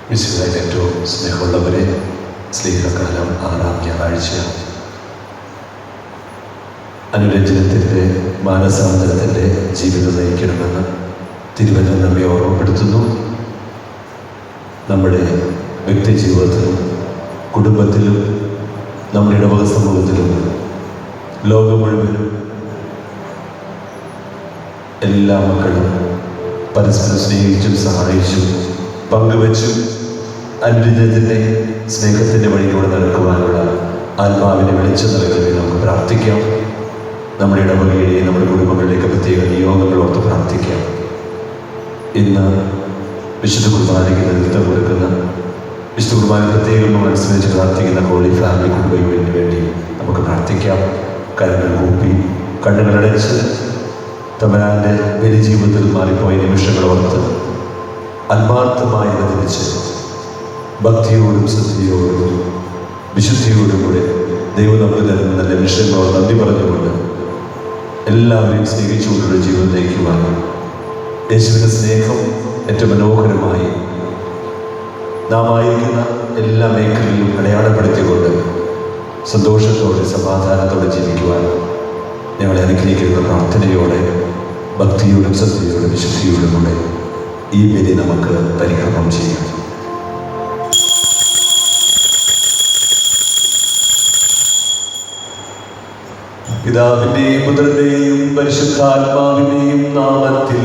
വിശുദ്ധ ഏറ്റവും സ്നേഹമുള്ളവരെ, സ്നേഹകാലം 6ാം ഞായറാഴ്ച അനുരഞ്ജനത്തിൻ്റെ മാനസാന്തരത്തിൻ്റെ ജീവിതം നയിക്കണമെന്ന് തിരുവചനം നമ്മെ ഓർമ്മപ്പെടുത്തുന്നു. നമ്മുടെ വ്യക്തി ജീവിതത്തിലും കുടുംബത്തിലും നമ്മുടെ ഇടവക സമൂഹത്തിലും ലോകം മുഴുവനും എല്ലാ മക്കളും പരസ്പരം സ്നേഹിച്ചും സഹായിച്ചും പങ്കുവച്ചും അനുരഞ്ജനത്തിൻ്റെ സ്നേഹത്തിൻ്റെ വഴിയിലൂടെ നടക്കുവാനുള്ള ആത്മാവിനെ വെളിച്ചം നൽകണമേ. നമുക്ക് പ്രാർത്ഥിക്കാം. നമ്മുടെ ഇടവകയിലെയും നമ്മുടെ കുടുംബങ്ങളിലേക്ക് പ്രത്യേക നിയോഗങ്ങൾ ഓർത്ത് പ്രാർത്ഥിക്കാം. ഇന്ന് വിശുദ്ധ കുർബാനയ്ക്ക് നേതൃത്വം കൊടുക്കുന്ന വിശുദ്ധ കുർബാന പ്രത്യേകം അനുസ്മരിച്ച് പ്രാർത്ഥിക്കുന്ന ഹോളി ഫാമിലി കുടുംബ യൂണിയന് വേണ്ടി നമുക്ക് പ്രാർത്ഥിക്കാം. കരങ്ങൾ കൂപ്പി കണ്ണുകളടച്ച് തമ്പുരാൻ്റെ വലിയ ജീവിതത്തിൽ മാറിപ്പോയ നിമിഷങ്ങൾ ഓർത്ത് ആത്മാർത്ഥമായി അനുദരിച്ച് ഭക്തിയോടും ശ്രദ്ധയോടും വിശുദ്ധിയോടും കൂടെ ദൈവം നമുക്ക് തരുന്ന നല്ല വിഷയങ്ങളോട് നന്ദി പറഞ്ഞുകൊണ്ട് എല്ലാവരെയും സ്നേഹിച്ചുകൊണ്ടുള്ള ജീവിതം നയിക്കുവാൻ യേശുവിൻ്റെ സ്നേഹം ഏറ്റവും മനോഹരമായി നാം ആയിരിക്കുന്ന എല്ലാ മേഖലയിലും അടയാളപ്പെടുത്തിക്കൊണ്ട് സന്തോഷത്തോടെ സമാധാനത്തോടെ ജീവിക്കുവാൻ ഞങ്ങളെ അനുഗ്രഹിക്കുന്ന പ്രാർത്ഥനയോടെ ഭക്തിയോടും ശ്രദ്ധയോടും വിശുദ്ധിയോടും കൂടെ ഈ ബലി നമുക്ക് പരിക്രമം ചെയ്യാം. പിതാവിന്റെയും പുത്രന്റെയും പരിശുദ്ധാത്മാവിന്റെയും നാമത്തിൽ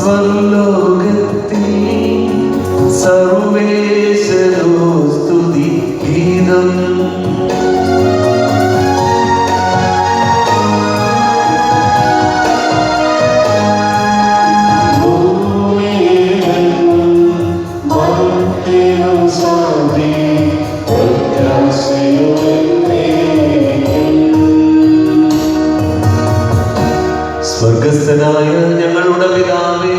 സ്വർലോകത്തിൽ സർവേശ്വരോ സ്തുതി ഗീതം. സ്വർഗസ്ഥനായ ഞങ്ങളുടെ പിതാവേ,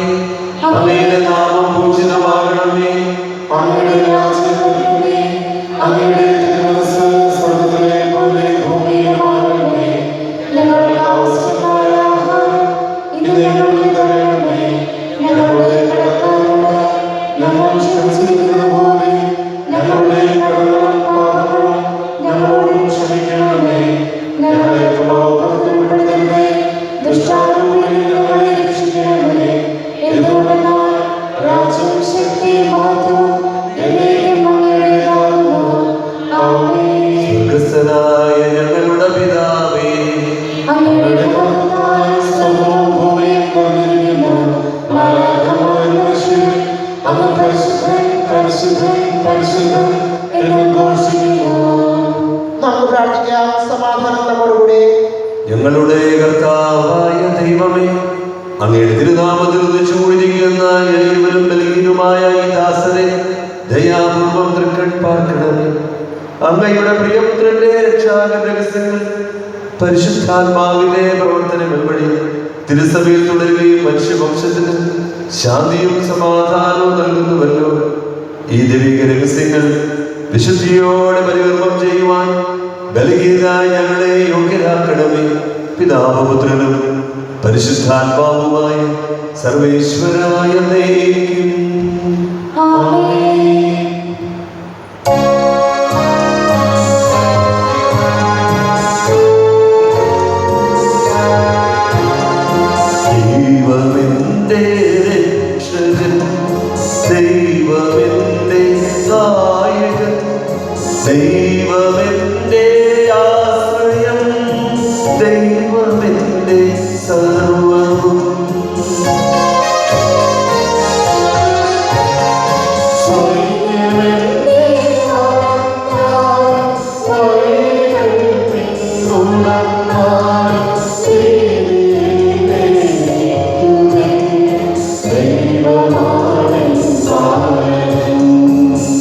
അങ്ങയുടെ നാമം പൂജിതമാകണമേ. അങ്ങയുടെ രാജ്യം വരണമേ. അങ്ങയുടെ തിരുമനസ്സ് സ്വർഗ്ഗത്തിലെ പോലെ ഭൂമിയിലുമാകണമേ. ഞങ്ങൾക്ക് ആവശ്യമായ ആഹാരം ഇന്ന് ഞങ്ങൾക്ക് തരണമേ. ഞങ്ങളുടെ കടക്കാരോട് ഞങ്ങൾ ക്ഷമിച്ചിരിക്കുന്നത് പോലെ ഞങ്ങളുടെ കടങ്ങളും പാപങ്ങളും ഞങ്ങളോടും ക്ഷമിക്കണമേ. ഞങ്ങളെ പ്രലോഭനത്തിൽ ഉൾപ്പെടുത്തരുതേ, ദുഷ്ടാരൂപിയിൽ ഞങ്ങളെ രക്ഷിക്കണമേ. എന്തുകൊണ്ടെന്നാൽ രാജ്യവും ശക്തിയും മഹത്വവും എന്നേക്കും അങ്ങയുടേതാകുന്നു. ആമേൻ. സ്വർഗസ്ഥനായ ഞങ്ങളുടെ പിതാവേ, അങ്ങയുടെ മഹത്തായ സ്വർഗ്ഗവും ഭൂമിയും നിറഞ്ഞിരിക്കുന്നു. മാലാഖമാർ മനുഷ്യർ അങ്ങ് പരിശുദ്ധൻ പരിശുദ്ധൻ പരിശുദ്ധൻ എന്ന് ഘോഷിക്കുന്നു. നമുക്ക് പ്രാർത്ഥിക്കാം. സമാധാനം നമ്മോടുകൂടെ. ഞങ്ങളുടെ കർത്താവായ ദൈവമേ, അങ്ങയുടെ തിരുനാമത്തിൽ ഒന്നിച്ചുകൂടിയിരിക്കുന്ന എളിയവരും ബലഹീനുമായ ഈ ദാസനെ ദയാപൂർവം തൃക്കൺ പാർക്കണമേ. അങ്ങയുടെ പ്രിയപുത്രന്റെ രക്ഷാകര രഹസ്യങ്ങൾ പരിശുദ്ധാത്മാവിന്റെ പ്രവർത്തനങ്ങൾ വഴി തിരുസഭയിൽ തുടരുകയും മനുഷ്യവംശത്തിന് ശാന്തിയും സമാധാനവും നൽകുന്നുവല്ലോ. ഈ ദൈവിക രഹസ്യങ്ങൾ വിശുദ്ധിയോടെ പരികർമ്മം ചെയ്യുവാൻ ബലഹീനരായ ഞങ്ങളെ യോഗ്യരാക്കണമേ. പിതാപുത്രനും പരിശുദ്ധാത്മാവുമായ സർവേശ്വരായ എന്നേക്കും. ആമേൻ. ദൈവമെന്റെ രക്ഷകൻ, ദൈവമെന്റെ നായകൻ, ദൈവമെന്റെ ആശ്രയം, ദൈവമെന്റെ സർവ്വവും.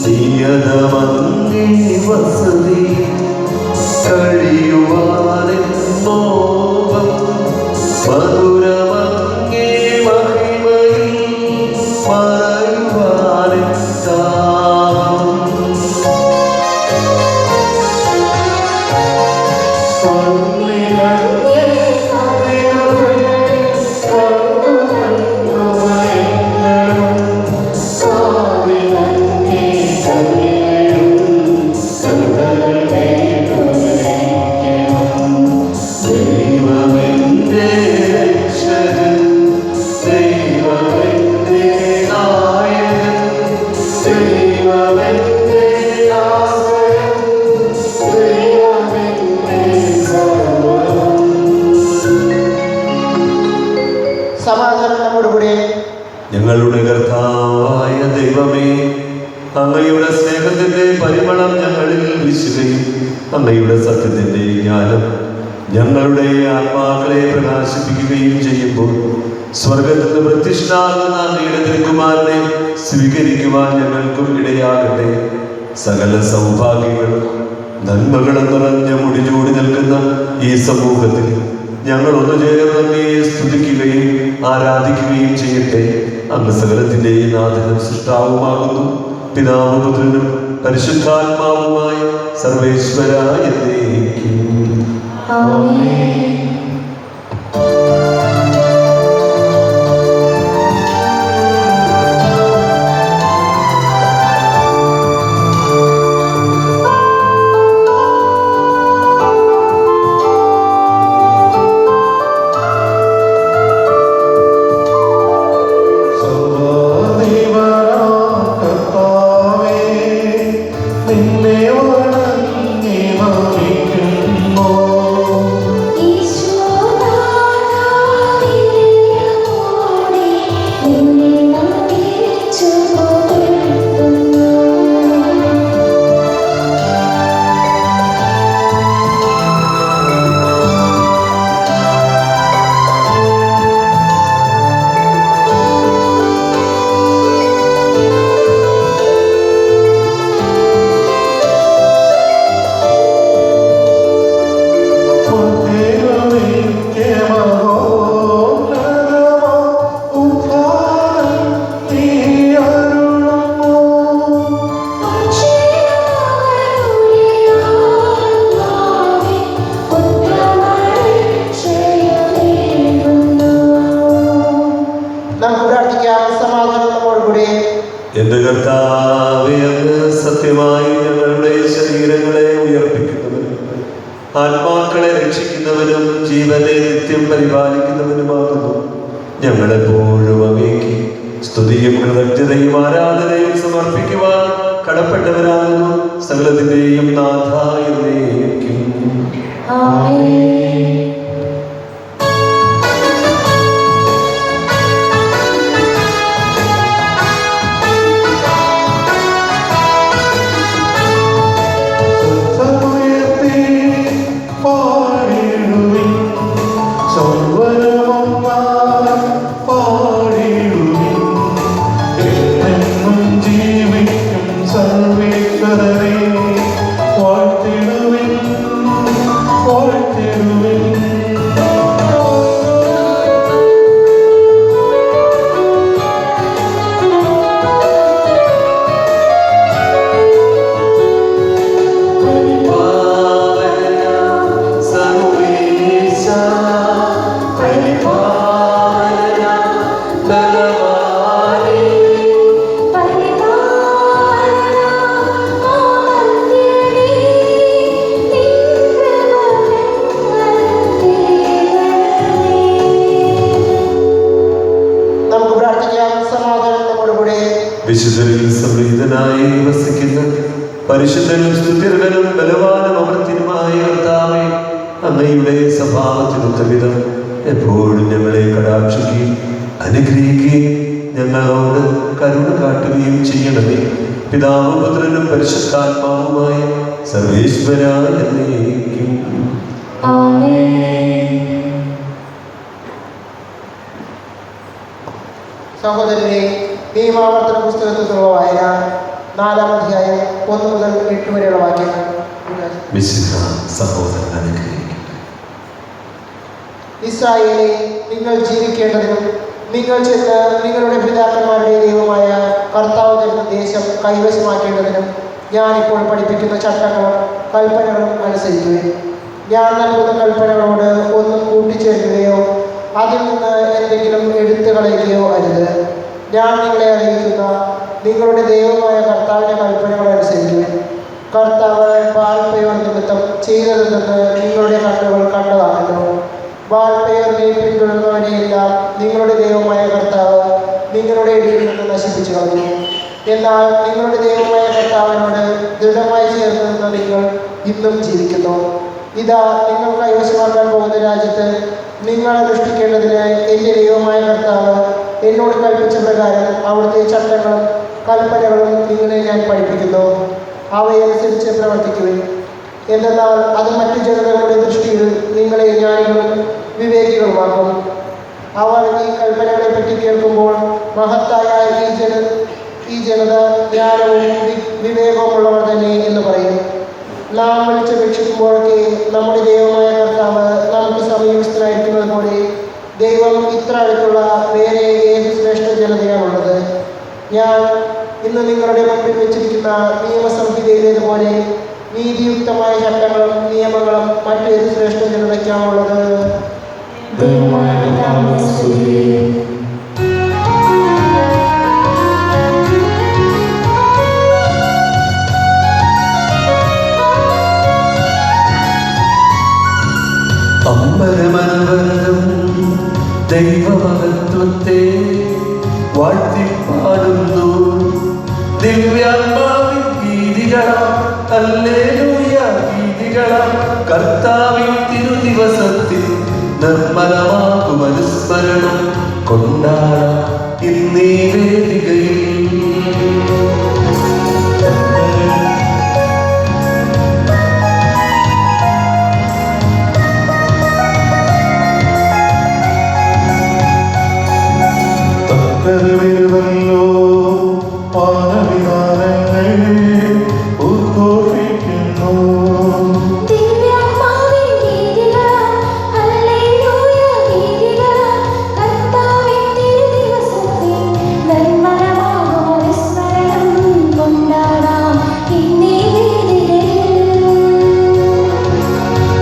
തീയതമങ്ങേ വസതി കഴിയുവാനെൻ മോഹം, മധുരമങ്ങേ മഹിമയിൽ മറയുവാനെൻ ദാഹം. ദൈവമെന്റെ രക്ഷകൻ, ദൈവമെന്റെ നായകൻ, ദൈവമെന്റെ ആശ്രയം, ദൈവമെന്റെ സർവ്വവും. സമാധാനം നമ്മോടുകൂടെ. ഞങ്ങളുടെ കർത്താവായ ദൈവമേ, അങ്ങയുടെ സ്നേഹത്തിന്റെ പരിമളം ഞങ്ങളിൽ വീശുകയും അങ്ങയുടെ സത്യത്തിന്റെ ജ്ഞാനം ഞങ്ങളുടെ ആത്മാക്കളെ പ്രകാശിപ്പിക്കുകയും ചെയ്യുമ്പോൾ സ്വർഗത്തിൽ നിന്ന് പ്രതിഷ്ഠാകുന്ന അങ്ങയുടെ തിരുക്കുമാരനെ സ്വീകരിക്കുവാൻ ഞങ്ങൾക്കും ഇടയാകട്ടെ. സകല സൗഭാഗ്യങ്ങളും നന്മകളും നിറഞ്ഞ മുടിചൂടി നിൽക്കുന്ന ഈ സമൂഹത്തിൽ ഞങ്ങൾ ഒന്നു ചേർന്ന് അങ്ങയെ സ്തുതിക്കുകയും ആരാധിക്കുകയും ചെയ്യട്ടെ. അങ്ങ് സകലത്തിന്റെയും നാഥനും സൃഷ്ടാവുമാകുന്നു. പിതാവും പുത്രനും പരിശുദ്ധാത്മാവുമായ സർവേശ്വരായ എന്നേക്കും. ആമേൻ. നിന്നെ വണങ്ങി നമിക്കുന്നു. ഈശോ പരിപാലിക്കുന്നവനുമാകുന്നു. ഞങ്ങളെപ്പോഴും അങ്ങേക്ക് സ്തുതിയും കൃതജ്ഞതയും ആരാധനയും സമർപ്പിക്കുവാൻ കടപ്പെട്ടവരാകുന്നു. സകലത്തിന്റെയും നാഥ എന്നേക്കും. വിശുദ്ധരിൽ സംപ്രീതനായി വസിക്കുന്ന പരിശുദ്ധനും സ്തുത്യർഹനും ബലവാനും അമർത്യനുമായ കർത്താവേ, അങ്ങയുടെ സ്വഭാവത്തിനൊത്തവിധം എപ്പോഴും ഞങ്ങളെ കടാക്ഷിക്കുകയും അനുഗ്രഹിക്കുകയും ഞങ്ങളോട് കരുണ കാട്ടുകയും ചെയ്യണമേ. പിതാവും പുത്രനും പരിശുദ്ധാത്മാവുമായ സർവേശ്വരായ എന്നേക്കും. സഹോദരനെ, നിയമാവർത്തന പുസ്തകത്തിലുള്ള വായന 4-ാം അധ്യായം 1 മുതൽ 8 വരെയുള്ള വാക്യങ്ങൾ. ഇസ്രായേലേ, നിങ്ങൾ ജീവിക്കേണ്ടതിനും നിങ്ങൾ ചെന്ന് നിങ്ങളുടെ പിതാക്കന്മാരുടെ ദൈവമായ കർത്താവ് തരുന്ന ദേശം കൈവശമാക്കേണ്ടതിനും ഞാനിപ്പോൾ പഠിപ്പിക്കുന്ന ചട്ടങ്ങളും കൽപ്പനകളും അനുസരിക്കുകയും ഞാൻ നൽകുന്ന കൽപ്പനകളോട് ഒന്നും കൂട്ടിച്ചേർക്കുകയോ അതിൽ നിന്ന് എന്തെങ്കിലും എടുത്തു കളയുകയോ അരുത്. ഞാൻ നിങ്ങളെ അറിയിക്കുന്ന നിങ്ങളുടെ ദൈവമായ കർത്താവിൻ്റെ കൽപ്പനകൾ അനുസരിക്കുകയും കർത്താവ് ബാൽപെയോർ നിമിത്തം ചെയ്തതെന്ന് നിങ്ങളുടെ കണ്ണുകൾ കണ്ടതാണല്ലോ. ബാൽപെയോറിനെ പിന്തുടർന്നവരെയെല്ലാം നിങ്ങളുടെ ദൈവമായ കർത്താവ് നിങ്ങളുടെ ഇടയിൽ നിന്ന് നശിപ്പിച്ചു കളഞ്ഞു. എന്നാൽ നിങ്ങളുടെ ദൈവമായ കർത്താവിനോട് ദൃഢമായി ചേർന്ന് നിന്ന് നിങ്ങൾ ഇന്നും ജീവിക്കുന്നു. ഇതാ, നിങ്ങൾ കൈവശമാക്കാൻ പോകുന്ന രാജ്യത്ത് നിങ്ങൾ അനുഷ്ഠിക്കേണ്ടതിന് എൻ്റെ ദൈവമായ കർത്താവ് എന്നോട് കൽപ്പിച്ച പ്രകാരം അവിടുത്തെ ചട്ടങ്ങളും കൽപ്പനകളും നിങ്ങളെ ഞാൻ പഠിപ്പിക്കുന്നു. അവയനുസരിച്ച് പ്രവർത്തിക്കുകയും എന്തെന്നാൽ അത് മറ്റു ജനതകളുടെ ദൃഷ്ടിയിൽ നിങ്ങളെ ജ്ഞാനികളും വിവേകികളുമാക്കും. അവർ ഈ കൽപ്പനകളെ പറ്റി കേൾക്കുമ്പോൾ മഹത്തായ ഈ ജനത ജ്ഞാനവും വിവേകവുമുള്ളവർ തന്നെ എന്ന് പറയും. നാം വിളിച്ചപേക്ഷിക്കുമ്പോഴൊക്കെ നമ്മുടെ ദൈവമായ കർത്താവ് നമുക്ക് സമീപസ്ഥനായിരിക്കുന്നത് പോലെ ദൈവം ഇത്ര അടുത്തുള്ള വേറെ ഏത് ശ്രേഷ്ഠ ജനതയാണുള്ളത്? ഞാൻ ഇന്ന് നിങ്ങളുടെ മുമ്പിൽ വെച്ചിരിക്കുന്ന നിയമസംഹിതയിലേതുപോലെ നീതിയുക്തമായ ചട്ടങ്ങളും നിയമങ്ങളും മറ്റേത് ശ്രേഷ്ഠ ജനതയ്ക്കാണുള്ളത്? അമ്പരമനവരം ദൈവമഹത്വത്തെ വാഴ്ത്തിപ്പാടുന്നു. ദിവ്യാത്മാവിൻ ഗീതികളാം ഹല്ലേലൂയ ഗീതികളാം കർത്താവിൻ തിരുദിവസത്തിൽ നിർമ്മലമാകും അനുസ്മരണം കൊണ്ടാടാം ഇന്നീ വേദികയിൽ. ല്ലോ പാനവിധാനങ്ങൾ ഉദ്ഘോഷിക്കുന്നു.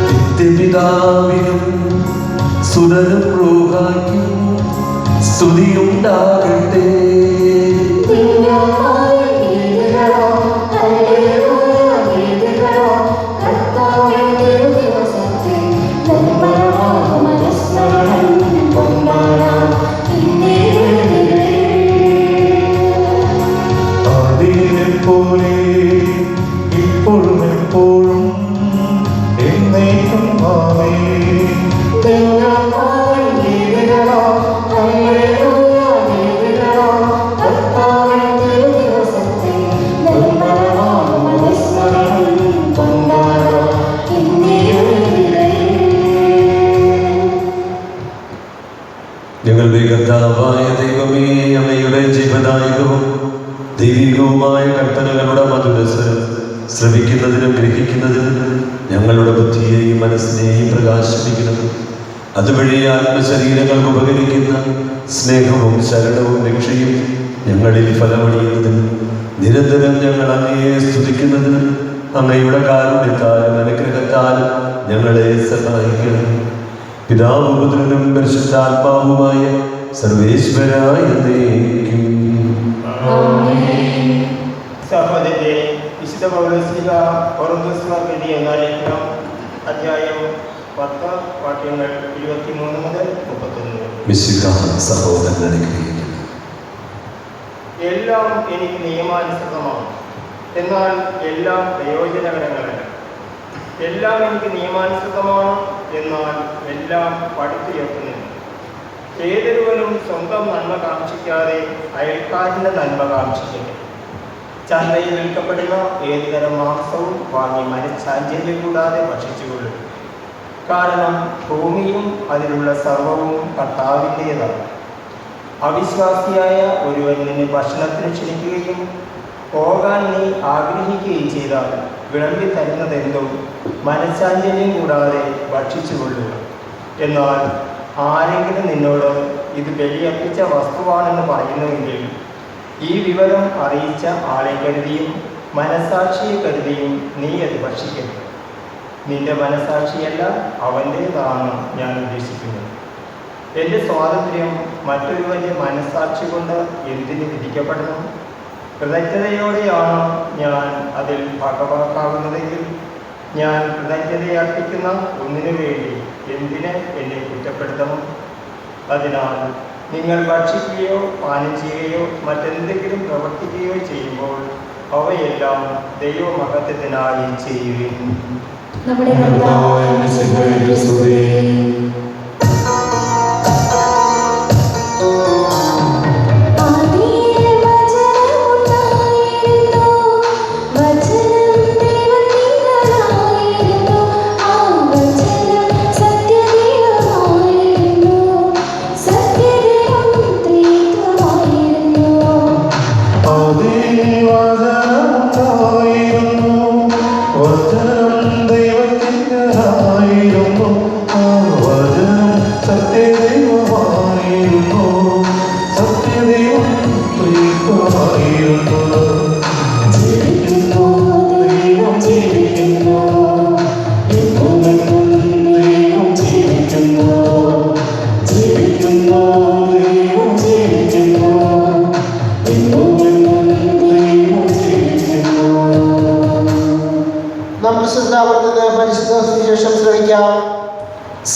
നിത്യപിതാവിനും സുരനും റൂഹായ്ക്കും സ്തുതിയുണ്ടാകട്ടെ. കർത്താവിന്റെ ദിവസത്തിൽ നിർമ്മലമാകും അനുസ്മരണം ഞങ്ങളുടെ കർത്താവായ ദൈവമേ, അങ്ങയുടെ ജീവദായകവും ദൈവികവുമായ കൽപ്പനകളുടെ മധുരസ്വരം ശ്രവിക്കുന്നതിനും ഗ്രഹിക്കുന്നതിനും ഞങ്ങളുടെ ബുദ്ധിയെയും മനസ്സിനെയും പ്രകാശിപ്പിക്കുന്നത്, അതുവഴി ആത്മശരീരങ്ങൾക്ക് ഉപകരിക്കുന്ന സ്നേഹവും ശരണവും രക്ഷയും ഞങ്ങളിൽ ഫലമണിയുന്നതിനും നിരന്തരം ഞങ്ങൾ അങ്ങയെ സ്തുതിക്കുന്നതിനും അങ്ങയുടെ കാരുണ്യത്താലും അനുഗ്രഹത്താലും ഞങ്ങളെ സഹായിക്കണം. പിതാവും പുത്രനും പരിശുദ്ധാത്മാവുമായ സർവേശ്വരായ എന്നേക്കും. സഹോദരരെ, വിശുദ്ധ പൗലോസ്ലീഹ കൊറിന്തോസ്യർക്ക് എഴുതിയ ലേഖനം അധ്യായം 10 വാക്യങ്ങൾ 23 മുതൽ 31. മിശിഹാ സഹോദരൻ അനുഗ്രഹിക്കുന്നു. എല്ലാം എനിക്ക് നിയമാനുസൃതമാണ്, എന്നാൽ എല്ലാം പ്രയോജനകരങ്ങളല്ല. എല്ലാം എനിക്ക് നിയമാനുസൃതമാണ്, എന്നാൽ എല്ലാം പടുത്തുയർത്തുന്നില്ല. ഏതൊരുവനും സ്വന്തം നന്മ കാക്ഷിക്കാതെ അയൽക്കാരൻ്റെ നന്മ കാക്ഷിക്കട്ടെ. ചന്തയിൽ വിൽക്കപ്പെടുന്ന ഏതുതരം മാംസവും വാങ്ങി മനഃശാഞ്ചല്യം കൂടാതെ ഭക്ഷിച്ചുകൊള്ളും. കാരണം ഭൂമിയും അതിലുള്ള സർവവും കർത്താവിൻ്റേതാണ്. അവിശ്വാസിയായ ഒരുവൻ നിന്നെ ഭക്ഷണത്തിന് ക്ഷണിക്കുകയും പോകാൻ നീ ആഗ്രഹിക്കുകയും ചെയ്താൽ വിളമ്പി തരുന്നതെന്തും മനഃശാഞ്ചല്യം കൂടാതെ ഭക്ഷിച്ചുകൊള്ളുക. എന്നാൽ ആരെങ്കിലും നിന്നോട് ഇത് ബലിയർപ്പിച്ച വസ്തുവാണെന്ന് പറയുന്നുവെങ്കിൽ ഈ വിവരം അറിയിച്ച ആളെ കരുതിയും മനസാക്ഷിയെ കരുതിയും നീ അത് ഭക്ഷിക്കരുത്. നിന്റെ മനസാക്ഷിയല്ല അവൻ്റേതാണ് ഞാൻ ഉദ്ദേശിക്കുന്നത്. എൻ്റെ സ്വാതന്ത്ര്യം മറ്റൊരുവൻ്റെ മനസാക്ഷി കൊണ്ട് എന്തിന് വിധിക്കപ്പെടണം? കൃതജ്ഞതയോടെയാണ് ഞാൻ അതിൽ ഭാഗവാക്കാവുന്നതെങ്കിൽ ഞാൻ കൃതജ്ഞതയർപ്പിക്കുന്ന ഒന്നിനു വേണ്ടി എന്തിന് എന്നെ കുറ്റപ്പെടുത്തണം? അതിനാൽ നിങ്ങൾ ഭക്ഷിക്കുകയോ പാനം ചെയ്യുകയോ മറ്റെന്തെങ്കിലും പ്രവർത്തിക്കുകയോ ചെയ്യുമ്പോൾ അവയെല്ലാം ദൈവമഹത്വത്തിനായി ചെയ്യുവിൻ. നമ്മുടെ കർത്താവായ മിശിഹായുടെ സ്തുതി.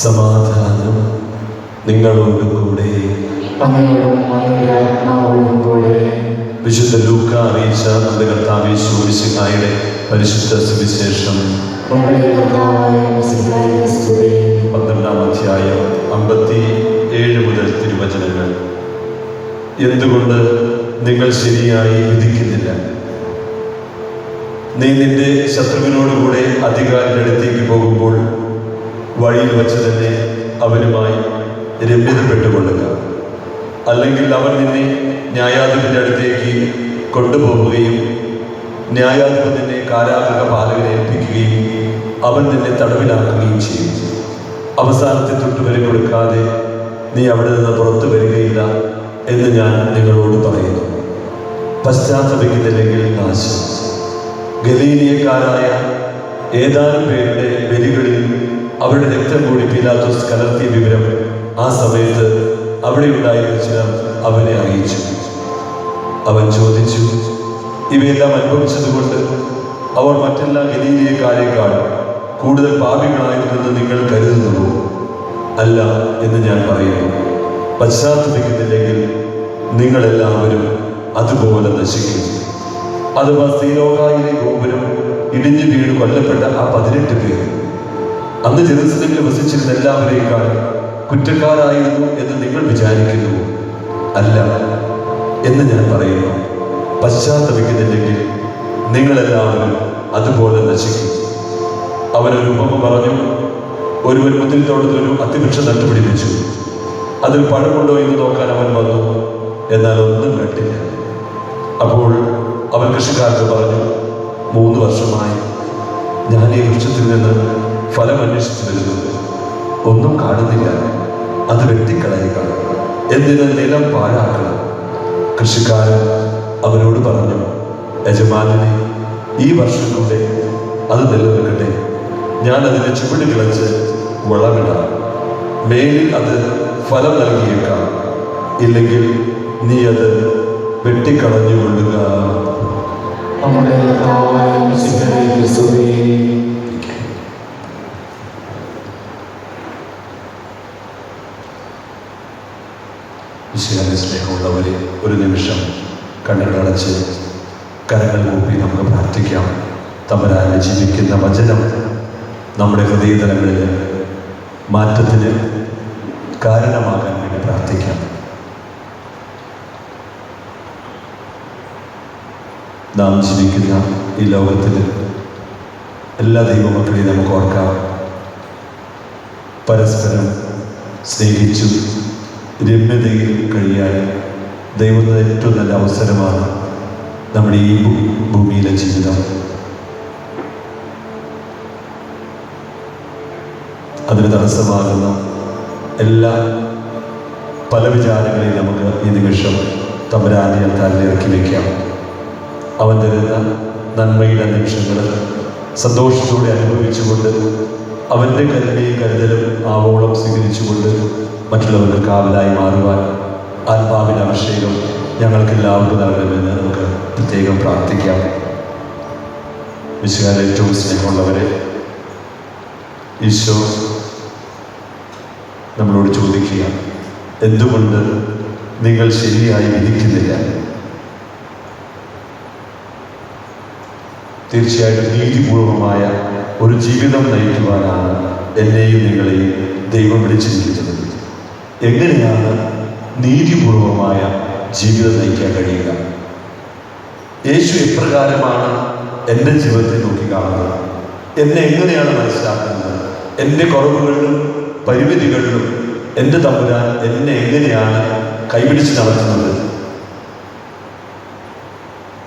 സമാധാനം നിങ്ങളോട് കൂടെ. വിശുദ്ധ ലൂക്ക അറിയിച്ച നമ്മുടെ കർത്താവ് യേശു മിശിഹായുടെ പരിശുദ്ധ സുവിശേഷം 12-ാം അധ്യായം 57 മുതൽ തിരുവചനങ്ങൾ. എന്തുകൊണ്ട് നിങ്ങൾ ശരിയായി വിധിക്കുന്നില്ല? നീ നിന്റെ ശത്രുവിനോടുകൂടെ അധികാരിയുടെ അടുത്തേക്ക് പോകുമ്പോൾ വഴിയിൽ വച്ച് തന്നെ അവനുമായി രമ്യതപ്പെട്ടുകൊള്ളുക. അല്ലെങ്കിൽ അവൻ നിന്നെ ന്യായാധിപന്റെ അടുത്തേക്ക് കൊണ്ടുപോവുകയും ന്യായാധിപൻ നിന്നെ കാരാഗൃഹ പാലകനെ ഏൽപ്പിക്കുകയും അവൻ നിന്നെ തടവിലാക്കുകയും ചെയ്യും. അവസാനത്തെ തൊട്ടുവരെ കൊടുക്കാതെ നീ അവിടെ നിന്ന് പുറത്തു വരികയില്ല എന്ന് ഞാൻ നിങ്ങളോട് പറയുന്നു. പശ്ചാത്തപിക്കുന്നില്ലെങ്കിൽ നാശം. ഗലീലിയക്കാരായ ഏതാനും പേരുടെ ബലികളിൽ അവരുടെ രക്തം കൂടി പീലാത്തോസ് കലർത്തിയ വിവരം ആ സമയത്ത് അവിടെ ഉണ്ടായിരുന്ന ചിലർ അവനെ അറിയിച്ചു. അവൻ ചോദിച്ചു, ഇവയെല്ലാം അനുഭവിച്ചതുകൊണ്ട് അവർ മറ്റെല്ലാ ഗലീലിയക്കാരേക്കാൾ കൂടുതൽ പാപികളായിരുന്നെന്ന് നിങ്ങൾ കരുതുന്നുവോ? അല്ല എന്ന് ഞാൻ പറയുന്നു. പശ്ചാത്തപിക്കുന്നില്ലെങ്കിൽ നിങ്ങളെല്ലാവരും അതുപോലെ നശിക്കും. അഥവാ സീലോകായിലെ ഗോപുരം ഇടിഞ്ഞു വീണ് കൊല്ലപ്പെട്ട ആ 18 പേർ അന്ന് ജെറുസലേമിൽ വസിച്ചിരുന്ന എല്ലാവരേക്കാൾ കുറ്റക്കാരായിരുന്നു എന്ന് നിങ്ങൾ വിചാരിക്കുന്നു? അല്ല എന്ന് ഞാൻ പറയുന്നു. പശ്ചാത്തപിക്കുന്നില്ലെങ്കിൽ നിങ്ങളെല്ലാവരും അതുപോലെ നശിക്കും. അവനൊരു ഉപമ പറഞ്ഞു. ഒരുവൻ മുന്തിരിത്തോട്ടത്തിൽ ഒരു അത്തിവൃക്ഷം നട്ടുപിടിപ്പിച്ചു. അതിൽ പഴമുണ്ടോ എന്ന് നോക്കാൻ അവൻ വന്നു, എന്നാൽ ഒന്നും കണ്ടില്ല. അപ്പോൾ അവൻ കൃഷിക്കാരന് പറഞ്ഞു, 3 വർഷമായി ഞാൻ ഈ വൃക്ഷത്തിൽ നിന്ന് ഫലം അന്വേഷിച്ചു വരുന്നു, ഒന്നും കാണുന്നില്ല. അത് വെട്ടിക്കളയുക, എന്തിന് നിലം പാഴാക്കണം. കൃഷിക്കാരൻ അവനോട് പറഞ്ഞു, യജമാനനെ, ഈ വർഷം കൂടെ അത് നിലനിൽക്കട്ടെ. ഞാൻ അതിനെ ചുവട് കിളച്ച് വളമിടാം. മേലിൽ അത് ഫലം നൽകിയേക്കാം, ഇല്ലെങ്കിൽ നീ അത് വെട്ടിക്കളഞ്ഞുകൊള്ളുക. നമ്മുടെ കർത്താവായ മിശിഹായ്ക്ക് സ്തുതി. ഈശോയുടെ സ്നേഹമുള്ളവരെ, ഒരു നിമിഷം കണ്ണുകളടച്ച് കരങ്ങൾ കൂപ്പി നമുക്ക് പ്രാർത്ഥിക്കാം. തമ്പുരാനെ ജീവിക്കുന്ന വചനം നമ്മുടെ ഹൃദയതലങ്ങളിൽ മാറ്റത്തിന് കാരണമാകാൻ വേണ്ടി പ്രാർത്ഥിക്കാം. നാം ജീവിക്കുന്ന ഈ ലോകത്തിൽ എല്ലാ ദൈവമക്കളെയും നമുക്ക് ഓർക്കാം. പരസ്പരം സ്നേഹിച്ചു രമ്യതയിൽ കഴിയാൻ ദൈവത്തിന് ഏറ്റവും നല്ല അവസരമാണ് നമ്മുടെ ഈ ഭൂമിയിലെ ജീവിതം. അതിന് തടസ്സമാകുന്ന എല്ലാ പല വിചാരങ്ങളെയും നമുക്ക് ഈ നിമിഷം തമ്പുരാനെ അൽത്താരിൽ ഇറക്കി വയ്ക്കാം. അവൻ തരുന്ന നന്മയുടെ നിമിഷങ്ങൾ സന്തോഷത്തോടെ അനുഭവിച്ചുകൊണ്ട് അവൻ്റെ കരുണയും കരുതലും ആവോളം സ്വീകരിച്ചുകൊണ്ട് മറ്റുള്ളവർക്ക് കാവലായി മാറുവാൻ ആത്മാവിൻ്റെ അഭിഷേകം ഞങ്ങൾക്കെല്ലാവർക്കും നൽകണമെന്ന് നമുക്ക് പ്രത്യേകം പ്രാർത്ഥിക്കാം. വിശുദ്ധ ഏറ്റവും സ്നേഹമുള്ളവരെ, ഈശോ നമ്മളോട് ചോദിക്കുക, എന്തുകൊണ്ട് നിങ്ങൾ ശരിയായി വിധിക്കുന്നില്ല? തീർച്ചയായിട്ടും നീതിപൂർവമായ ഒരു ജീവിതം നയിക്കുവാനാണ് എന്നെയും നിങ്ങളെയും ദൈവം വിളിച്ചിരിക്കുന്നത്. എങ്ങനെയാണ് നീതിപൂർവമായ ജീവിതം നയിക്കാൻ കഴിയുക? യേശു എപ്രകാരമാണ് എൻ്റെ ജീവിതത്തെ നോക്കി കാണുന്നത്? എന്നെ എങ്ങനെയാണ് മനസ്സിലാക്കുന്നത്? എൻ്റെ കുറവുകളിലും പരിമിതികളിലും എൻ്റെ തമ്പുരാൻ എന്നെ എങ്ങനെയാണ് കൈപിടിച്ച് നടത്തുന്നത്?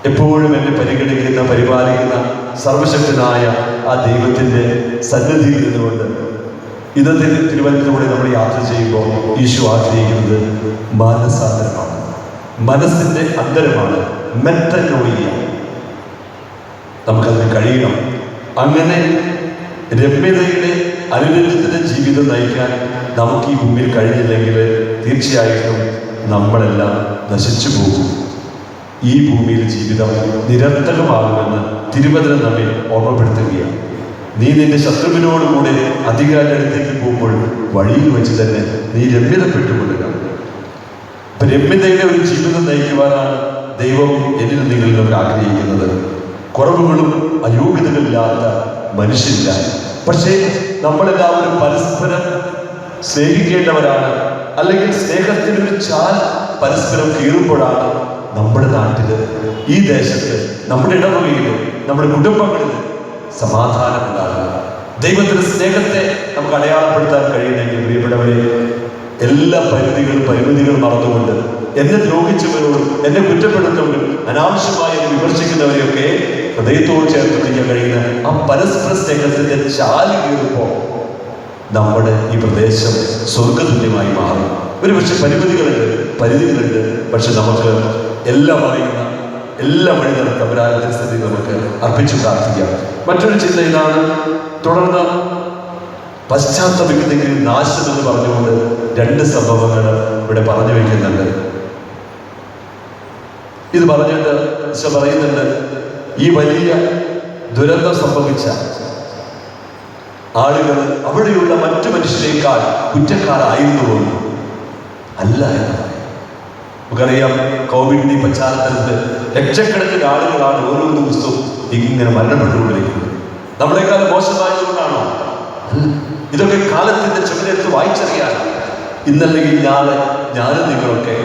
എപ്പോഴും എന്നെ പരിഗണിക്കുന്ന പരിപാലിക്കുന്ന സർവശക്തനായ ആ ദൈവത്തിൻ്റെ സന്നിധിയിൽ നിന്നുകൊണ്ട് ഇന്നത്തെ തിരുവനന്തപുരത്തിലൂടെ നമ്മൾ യാത്ര ചെയ്യുമ്പോൾ ഈശോ ആഗ്രഹിക്കുന്നത് മാനസാന്തരമാണ്, മനസ്സിൻ്റെ അന്തരമാണ്, മെറ്റനോയിയ. നമുക്കതിന് കഴിയണം. അങ്ങനെ രമ്യതയുടെ അനുരഞ്ജനത്തിൻ്റെ ജീവിതം നയിക്കാൻ നമുക്ക് ഈ ഭൂമിയിൽ കഴിഞ്ഞില്ലെങ്കിൽ തീർച്ചയായിട്ടും നമ്മളെല്ലാം നശിച്ചു പോകും. ഈ ഭൂമിയിൽ ജീവിതം നിരന്തരമാകുമെന്ന് തിരുവചനം നമ്മെ ഓർമ്മപ്പെടുത്തുകയാണ്. നീ നിന്റെ ശത്രുവിനോടുകൂടെ അധികാരിയുടെ അടുത്തേക്ക് പോകുമ്പോൾ വഴിയിൽ വെച്ച് തന്നെ നീ രമ്യതപ്പെട്ടുകൊള്ളുക. ഇപ്പൊ രമ്യതയുടെ ഒരു ജീവിതം നയിക്കുവാനാണ് ദൈവം എന്നിൽ നിങ്ങളിൽ നിന്നൊക്കെ ആഗ്രഹിക്കുന്നത്. കുറവുകളും അയോഗ്യതകളില്ലാത്ത മനുഷ്യരില്ല. പക്ഷേ നമ്മളെല്ലാവരും പരസ്പരം സ്നേഹിക്കേണ്ടവരാണ്. അല്ലെങ്കിൽ സ്നേഹത്തിനൊരു ചാൽ പരസ്പരം കീറുമ്പോഴാണ് നമ്മുടെ നാട്ടിൽ, ഈ ദേശത്ത്, നമ്മുടെ ഇടവകയിൽ, നമ്മുടെ കുടുംബങ്ങളിൽ സമാധാനം ഉണ്ടാകുക. ദൈവത്തിന്റെ സ്നേഹത്തെ നമുക്ക് അടയാളപ്പെടുത്താൻ കഴിയുന്നെങ്കിൽ പ്രിയപ്പെട്ടവരെ, എല്ലാ പരിമിതികളും മറന്നുകൊണ്ട് എന്നെ ദ്രോഹിച്ചവരോടും എന്നെ കുറ്റപ്പെടുത്തുന്നവരും അനാവശ്യമായി എന്നെ വിമർശിക്കുന്നവരെയൊക്കെ ഹൃദയത്തോട് ചേർത്ത് പിടിക്കാൻ കഴിയുന്ന ആ പരസ്പര സ്നേഹത്തിന്റെ ചാല് കീറുമ്പോൾ നമ്മുടെ ഈ പ്രദേശം സ്വർഗതുല്യമായി മാറും. ഒരുപക്ഷെ പരിധികളുണ്ട്. പക്ഷെ നമുക്ക് എല്ലാം അറിയുന്ന എല്ലാ വഴി തമ്പുരാന്റെ സ്ഥിതി നമുക്ക് അർപ്പിച്ചു പ്രാർത്ഥിക്കാം. മറ്റൊരു ചിന്ത ഇതാണ്. തുടർന്ന് പശ്ചാത്തപിക്കുന്നെങ്കിൽ നാശം എന്ന് പറഞ്ഞുകൊണ്ട് 2 സംഭവങ്ങൾ ഇവിടെ പറഞ്ഞു വയ്ക്കുന്നുണ്ട്. ഇത് പറഞ്ഞിട്ട് പറയുന്നുണ്ട്, ഈ വലിയ ദുരന്തം സംഭവിച്ച ആളുകൾ അവിടെയുള്ള മറ്റു മനുഷ്യരെക്കാൾ കുറ്റക്കാരായിരുന്നു അല്ല എന്ന്. നമുക്കറിയാം, കോവിഡിന്റെ പശ്ചാത്തലത്തിൽ ലക്ഷക്കണക്കിന് ആളുകളാണ് ഓരോ ദിവസവും ഇങ്ങനെ മരണപ്പെട്ടുകൊണ്ടിരിക്കുന്നത്. നമ്മളെക്കാൾ മോശമായതുകൊണ്ടാണോ? ഇതൊക്കെ കാലത്തിന്റെ ചുമരെടുത്ത് വായിച്ചറിയാൻ. ഇന്നല്ലെങ്കിൽ നാളെ ഞാനും നിങ്ങളൊക്കെ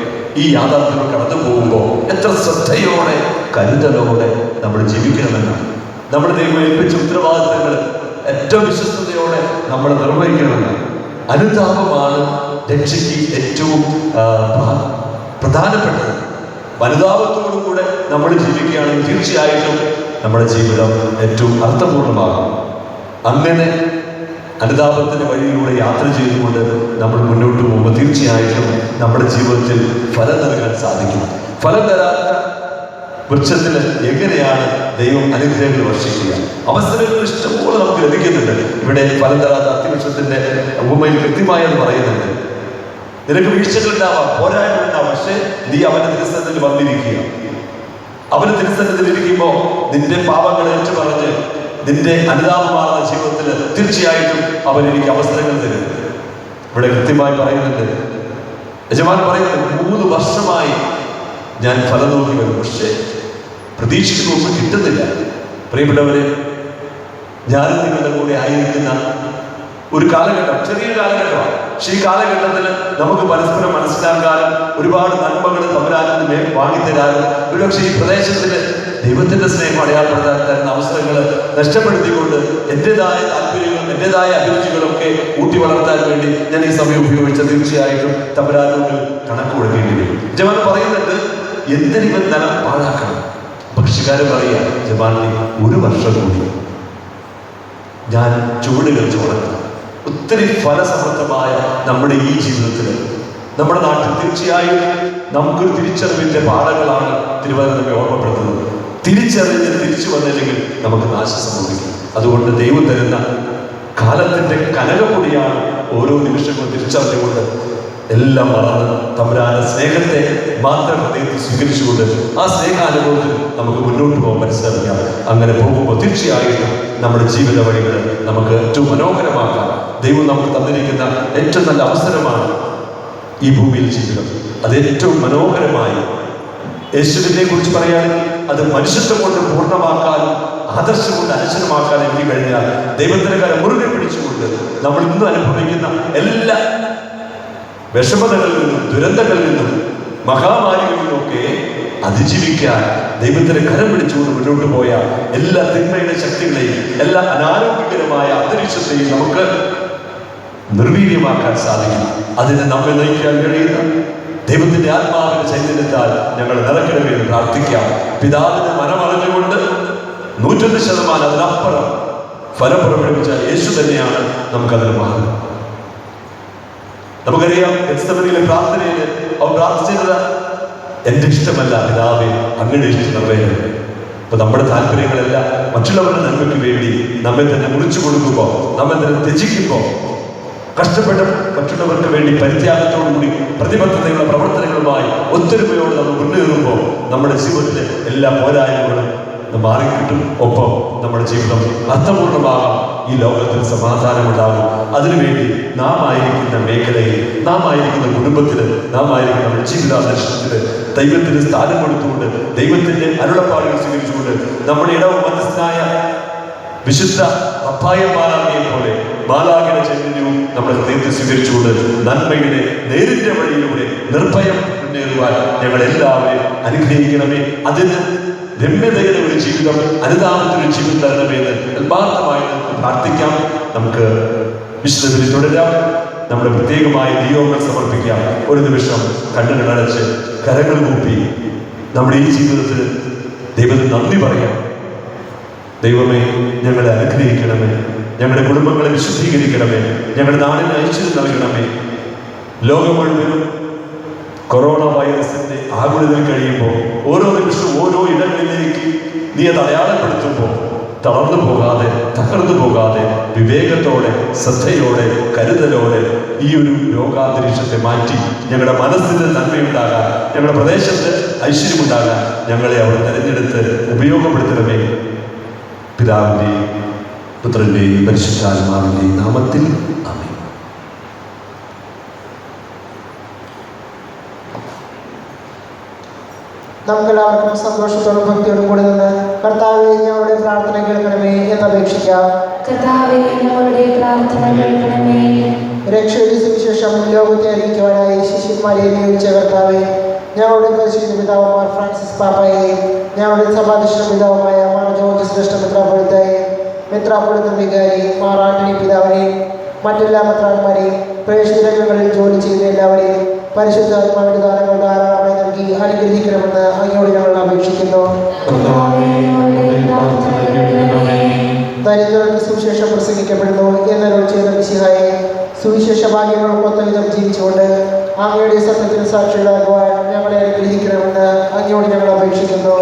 ഈ യാഥാർത്ഥ്യം കടന്നു പോകുമ്പോൾ എത്ര ശ്രദ്ധയോടെ കരുതലോടെ നമ്മൾ ജീവിക്കണമെന്നാണ്. നമ്മുടെ ദൈവം ഏൽപ്പിച്ച ഉത്തരവാദിത്തങ്ങൾ ഏറ്റവും വിശ്വസ്തയോടെ നമ്മൾ നിർവഹിക്കണമെന്നാണ്. അനുതാപമാണ് രക്ഷയ്ക്ക് ഏറ്റവും പ്രധാനപ്പെട്ടത്. അനുതാപത്തോടുകൂടെ നമ്മൾ ജീവിക്കുകയാണെങ്കിൽ തീർച്ചയായിട്ടും നമ്മുടെ ജീവിതം ഏറ്റവും അർത്ഥപൂർണ്ണമാകും. അങ്ങനെ അനുതാപത്തിന്റെ വഴിയിലൂടെ യാത്ര ചെയ്തുകൊണ്ട് നമ്മൾ മുന്നോട്ട് പോകുമ്പോൾ തീർച്ചയായിട്ടും നമ്മുടെ ജീവിതത്തിൽ ഫലം നൽകാൻ സാധിക്കും. ഫലം തരാത്ത വൃക്ഷത്തിന് എങ്ങനെയാണ് ദൈവം അനുഗ്രഹങ്ങൾ വർഷിക്കുക? അവസരങ്ങൾ ഇഷ്ടംപോലെ നമുക്ക് ലഭിക്കുന്നുണ്ട്. ഇവിടെ ഫലം തരാത്ത അത്തിവൃക്ഷത്തിന്റെ ഉപമയിൽ കൃത്യമായി അത് പറയുന്നുണ്ട്. നിനക്ക് വീഴ്ചകൾ ഉണ്ടാവാം, പോരായ്മ ഉണ്ടാവാം, പക്ഷേ നീ അവന്റെ തിരുസന്നിധിയിൽ വന്നിരിക്കുക. അവന്റെ തിരുസന്നിധിയിൽ ഇരിക്കുമ്പോൾ നിന്റെ പാപങ്ങൾ ഏറ്റുപറഞ്ഞ് നിന്റെ അനുതാപമാർന്ന ജീവിതത്തിൽ തീർച്ചയായിട്ടും അവൻ എനിക്ക് അവസരങ്ങൾ തരും. ഇവിടെ കൃത്യമായി പറയുന്നുണ്ട്, യജമാൻ പറയുന്നത് 3 വർഷമായി ഞാൻ ഫലം നോക്കി വരും, പക്ഷേ പ്രതീക്ഷിക്കുന്ന ഒന്നും കിട്ടുന്നില്ല. പ്രിയപ്പെട്ടവരെ, ഞാനും നിങ്ങളുടെ കൂടെ ആയിരിക്കുന്ന ഒരു കാലഘട്ടം, ചെറിയൊരു കാലഘട്ടമാണ്. പക്ഷെ ഈ കാലഘട്ടത്തിൽ നമുക്ക് പരസ്പരം മനസ്സിലാക്കാനും ഒരുപാട് നന്മകൾ തമ്പുരാനിൽ വാങ്ങിത്തരാനും ഒരുപക്ഷെ ഈ പ്രദേശത്തിൽ ദൈവത്തിന്റെ സ്നേഹം അടയാളപ്പെടുത്താൻ തരുന്ന അവസരങ്ങൾ നഷ്ടപ്പെടുത്തിക്കൊണ്ട് എൻ്റെതായ താല്പര്യങ്ങളും എൻ്റെതായ അഭിരുചികളൊക്കെ ഊട്ടി വളർത്താൻ വേണ്ടി ഞാൻ ഈ സമയം ഉപയോഗിച്ച തീർച്ചയായിട്ടും തമ്പുരാനോട് കണക്ക് കൊടുക്കേണ്ടി വരും. ജവാൻ പറയുന്നുണ്ട്, എന്തിനിവൻ നിലം പാഴാക്കണം? കൃഷിക്കാരൻ പറയുക, ജവാനി 1 വർഷം കൂടി ഞാൻ ചുവടുകൾ ചോടണം. ഒത്തിരി ഫലസമൃദ്ധമായ നമ്മുടെ ഈ ജീവിതത്തിൽ നമ്മുടെ നാട്ടിൽ തീർച്ചയായും നമുക്കൊരു തിരിച്ചറിവിന്റെ പാഠങ്ങളാണ് തിരുവനന്തപുരം ഓർമ്മപ്പെടുത്തുന്നത്. തിരിച്ചറിഞ്ഞ് തിരിച്ചു വന്നില്ലെങ്കിൽ നമുക്ക് നാശം സംഭവിക്കും. അതുകൊണ്ട് ദൈവം തരുന്ന കാലത്തിന്റെ കനകപ്പൊടിയാണ് ഓരോ നിമിഷങ്ങളും തിരിച്ചറിഞ്ഞുകൊണ്ട് എല്ലാം മറന്ന് തമ്പുരാന്റെ സ്നേഹത്തെ മാത്രം ഹൃദയത്തിൽ സ്വീകരിച്ചുകൊണ്ട് ആ സ്നേഹാനുഭവത്തിൽ നമുക്ക് മുന്നോട്ട് പോകാൻ മനസ്സിലാക്കാം. അങ്ങനെ പോകുമ്പോൾ തീർച്ചയായിട്ടും നമ്മുടെ ജീവിത വഴികൾ നമുക്ക് ഏറ്റവും മനോഹരമാക്കാം. ദൈവം നമുക്ക് തന്നിരിക്കുന്ന ഏറ്റവും നല്ല അവസരമാണ് ഈ ഭൂമിയിൽ ജീവിതം. അത് ഏറ്റവും മനോഹരമായി യേശുവിനെ കുറിച്ച് പറയുകയാണെങ്കിൽ അത് മനുഷ്യത്വം കൊണ്ട് പൂർണ്ണമാക്കാനും ആദർശം കൊണ്ട് അനശ്വരമാക്കാനും എനിക്ക് കഴിഞ്ഞാൽ ദൈവത്തിന്റെ കാലം മുറുകെ പിടിച്ചുകൊണ്ട് നമ്മൾ ഇന്ന് അനുഭവിക്കുന്ന എല്ലാ വിഷമതകളിൽ നിന്നും ദുരന്തങ്ങളിൽ നിന്നും മഹാമാരികളിൽ നിന്നൊക്കെ അതിജീവിക്കാൻ ദൈവത്തിന്റെ കരം പിടിച്ചുകൊണ്ട് മുന്നോട്ട് പോയ എല്ലാ തിന്മയുടെ ശക്തികളെയും എല്ലാ അനാരോഗ്യകരമായ അന്തരീക്ഷത്തെയും നമുക്ക് നിർവീര്യമാക്കാൻ സാധിക്കും. അതിനെ നമ്മെ നയിക്കാൻ കഴിയുന്ന ദൈവത്തിന്റെ ആത്മാവിന്റെ ചൈതന്യത്താൽ ഞങ്ങൾ നിറയ്ക്കണമെന്ന് പ്രാർത്ഥിക്കാം. പിതാവിന്റെ മനമറിഞ്ഞുകൊണ്ട് 101% അതിനപ്പുറം ഫലം പുറപ്പെടുവിച്ച യേശു തന്നെയാണ് നമുക്കതിന് മാർഗം. നമുക്കറിയാം, ഗെത്സമനിയിലെ പ്രാർത്ഥനയിൽ അവൻ പ്രാർത്ഥിച്ചത്, എന്റെ ഇഷ്ടമല്ല പിതാവേ, അങ്ങയുടെ ഇഷ്ടം നിറവേറട്ടെ. അപ്പൊ നമ്മുടെ താല്പര്യങ്ങളെല്ലാം മറ്റുള്ളവരുടെ നന്മയ്ക്ക് വേണ്ടി നമ്മെ തന്നെ മുറിച്ചു കൊടുക്കുമ്പോൾ, നമ്മെ തന്നെ ത്യജിക്കുമ്പോൾ, കഷ്ടപ്പെട്ട മറ്റുള്ളവർക്ക് വേണ്ടി പരിത്യാഗത്തോടുകൂടി പ്രതിബദ്ധതയുള്ള പ്രവർത്തനങ്ങളുമായി ഒത്തൊരുമയോട് നമ്മൾ മുന്നേറുമ്പോൾ നമ്മുടെ ജീവിതത്തിലെ എല്ലാ പോരായ്മകളും മാറിക്കിട്ടും. ഒപ്പം നമ്മുടെ ജീവിതം അർത്ഥപൂർണ്ണമാകാം. ഈ ലോകത്തിൽ സമാധാനമുണ്ടാകും. അതിനുവേണ്ടി നാം ആയിരിക്കുന്ന മേഖലയിൽ, നാം ആയിരിക്കുന്ന കുടുംബത്തിൽ, നാം ആയിരിക്കുന്ന നമ്മുടെ ജീവിതാദർശനത്തിൽ ദൈവത്തിന് സ്ഥാനം കൊടുത്തുകൊണ്ട് ദൈവത്തിന്റെ അരുളപ്പാടുകൾ സ്വീകരിച്ചുകൊണ്ട് നമ്മുടെ ഇടവ് മധ്യസ്ഥനായ വിശുദ്ധ അപ്പായന്മാരാകിയെ പോലെ ബാലാകിയുടെ ചൈതന്യവും നമ്മുടെ ഹൃദയത്തിൽ സ്വീകരിച്ചുകൊണ്ട് നന്മയുടെ നേരിന്റെ വഴിയിലൂടെ നിർഭയം മുന്നേറുവാൻ ഞങ്ങളെല്ലാവരെയും അനുഗ്രഹിക്കണമേ. അതിന് രമ്യതയുടെ ഒരു ജീവിതം, അനുതാപത്തിന്റെ ഒരു ജീവിതം തരണമെന്ന് ആത്മാർത്ഥമായി നമുക്ക് പ്രാർത്ഥിക്കാം. നമുക്ക് വിശുദ്ധത്തിൽ തുടരാം. നമ്മുടെ പ്രത്യേകമായ നിയോഗങ്ങൾ സമർപ്പിക്കാം. ഒരു നിമിഷം കണ്ണുകൾ അടച്ച് കരങ്ങൾ കൂപ്പി നമ്മുടെ ഈ ജീവിതത്തിൽ ദൈവത്തിന് നന്ദി പറയാം. ദൈവമേ, ഞങ്ങളെ അനുഗ്രഹിക്കണമേ, ഞങ്ങളുടെ കുടുംബങ്ങളെ വിശുദ്ധീകരിക്കണമേ, ഞങ്ങളുടെ നാടിന് ഐശ്വര്യം നൽകണമേ. ലോകം മുഴുവനും കൊറോണ വൈറസിന്റെ ആകുലതയിൽ കഴിയുമ്പോൾ ഓരോ നിമിഷവും ഓരോ ഇടങ്ങളിലേക്ക് നീ അത് അടയാളപ്പെടുത്തുമ്പോൾ തളർന്നു പോകാതെ, തകർന്നു പോകാതെ, വിവേകത്തോടെ, ശ്രദ്ധയോടെ, കരുതലോടെ ഈ ഒരു രോഗാന്തരീക്ഷത്തെ മാറ്റി ഞങ്ങളുടെ മനസ്സിന് നന്മയുണ്ടാകാൻ, ഞങ്ങളുടെ പ്രദേശത്ത് ഐശ്വര്യമുണ്ടാകാൻ ഞങ്ങളെ അവർ തിരഞ്ഞെടുത്ത് ഉപയോഗപ്പെടുത്തണമേ. പിതാവിൻ്റെയും പുത്രൻ്റെയും പരിശുദ്ധാത്മാവിൻ്റെയും നാമത്തിൽ ആമേൻ. നമുക്കെല്ലാവർക്കും സന്തോഷത്തോടും ഭക്തിയോടും കൂടി നിന്ന് കർത്താവേ, ഞങ്ങളുടെ പ്രാർത്ഥന കേൾക്കണമേ എന്നപേക്ഷിക്കാം. കർത്താവേ, ഞങ്ങളുടെ പ്രാർത്ഥന കേൾക്കണമേ. രക്ഷയുടെ സുവിശേഷം ലോകത്തെ അറിയിക്കുവാനായി ശിഷ്യന്മാരെ നിയോഗിച്ച കർത്താവേ, ഞങ്ങളുടെ പരിശുദ്ധ പിതാവുമാർ ഫ്രാൻസിസ് പാപ്പായെയും ഞങ്ങളുടെ സഭാധ്യക്ഷ പിതാവുമായ മാർ ജോർജ് ശ്രേഷ്ഠ മെത്രാപ്പൊലീത്തയെയും മെത്രാപ്പൊലീത്ത വികാരി മാർ ആന്റണി പിതാവിനെയും മറ്റെല്ലാ പത്രാന്മാരെയും പ്രവേശനങ്ങളിൽ ജോലി ചെയ്ത എല്ലാവരെയും പരിശുദ്ധാത്മാവിന്റെ ദാനങ്ങൾ ധാരാളമായി നൽകി അനുഗ്രഹിക്കണമെന്ന് അങ്ങയോട് ഞങ്ങൾ അപേക്ഷിക്കുന്നു. ദരിദ്രർക്ക് സുവിശേഷം പ്രസംഗിക്കപ്പെടുന്നു എന്നരുൾ ചെയ്ത മിശിഹായെ സുവിശേഷ ഭാഗ്യങ്ങൾ മൊത്തവിധം ജീവിച്ചുകൊണ്ട് അങ്ങയുടെ സത്യത്തിന് സാക്ഷികളാകുവാൻ ഞങ്ങളെ അനുഗ്രഹിക്കണമെന്ന് അങ്ങയോട് ഞങ്ങൾ അപേക്ഷിക്കുന്നു.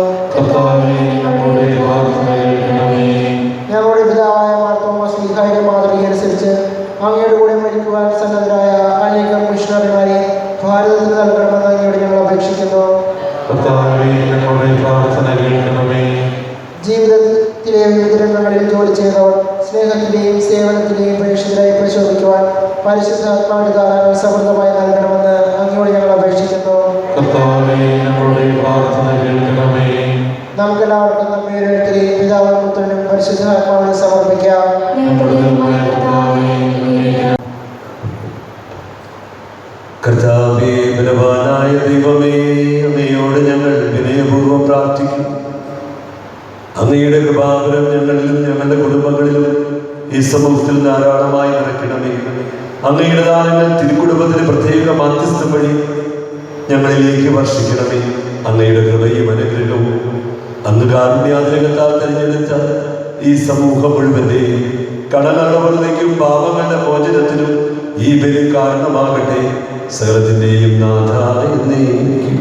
ഞങ്ങളുടെ പിതാവായ മാർ തോമസ് ലീഹായുടെ മാതൃകയനുസരിച്ച് അങ്ങയുടെ കൂടെ മരിക്കുവാൻ സന്നദ്ധരായ അനേകം മിഷണറിമാരെ ഭാരതത്തിന് നൽകണമെന്ന് അങ്ങയോട് ഞങ്ങൾ അപേക്ഷിക്കുന്നു. ജീവിതത്തിലെ വിവിധ രംഗങ്ങളിൽ ജോലി ചെയ്തവർ സ്നേഹത്തിന്റെയും സേവനത്തിന്റെയും പ്രേക്ഷിതരായി പരിശോധിക്കുവാൻ പരിശുദ്ധാത്മാവിന്റെ ദാനങ്ങൾ സമൃദ്ധമായി നൽകണമെന്ന് അങ്ങയോട് ഞങ്ങൾ അപേക്ഷിക്കുന്നു. നമുക്കെല്ലാവർക്കും നമ്മെ ഓരോരുത്തരെയും പിതാവും പുത്രനും പരിശുദ്ധാത്മാവിനെ സമർപ്പിക്കാം. കർത്താവേ, ബലവാനായ ദൈവമേ, അങ്ങയോട് ഞങ്ങൾ വിനയപൂർവ്വം പ്രാർത്ഥിക്കും. അങ്ങയുടെ കൃപാവരം ഞങ്ങളിലും ഞങ്ങളുടെ കുടുംബങ്ങളിലും ഈ സമൂഹത്തിൽ ധാരാളമായി നിറയ്ക്കണമേ. അങ്ങയുടെ ദാനങ്ങൾ തിരുക്കുടുംബത്തിന് പ്രത്യേക മാധ്യസ്ഥം വഴി ഞങ്ങളിലേക്ക് വർഷിക്കണമേ. അങ്ങയുടെ കൃപയും അനുഗ്രഹവും അങ്ങ് കാരുണ്യാതിരകത്താൽ തിരഞ്ഞെടുത്ത ഈ സമൂഹം മുഴുവന്റെയും കടനടവുകളിലേക്കും പാപങ്ങളുടെ മോചനത്തിനും ഈ ബലി കാരണമാകട്ടെ. സകലത്തിന്റെയും നാഥായ എന്നേക്കും.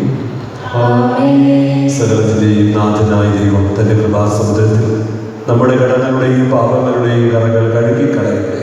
സകലത്തിന്റെയും നാഥനായ ദൈവം തന്റെ കൃപാസമുദ്രത്തിൽ നമ്മുടെ കടങ്ങളുടെയും പാപങ്ങളുടെയും കറകൾ കഴുകിക്കളയട്ടെ.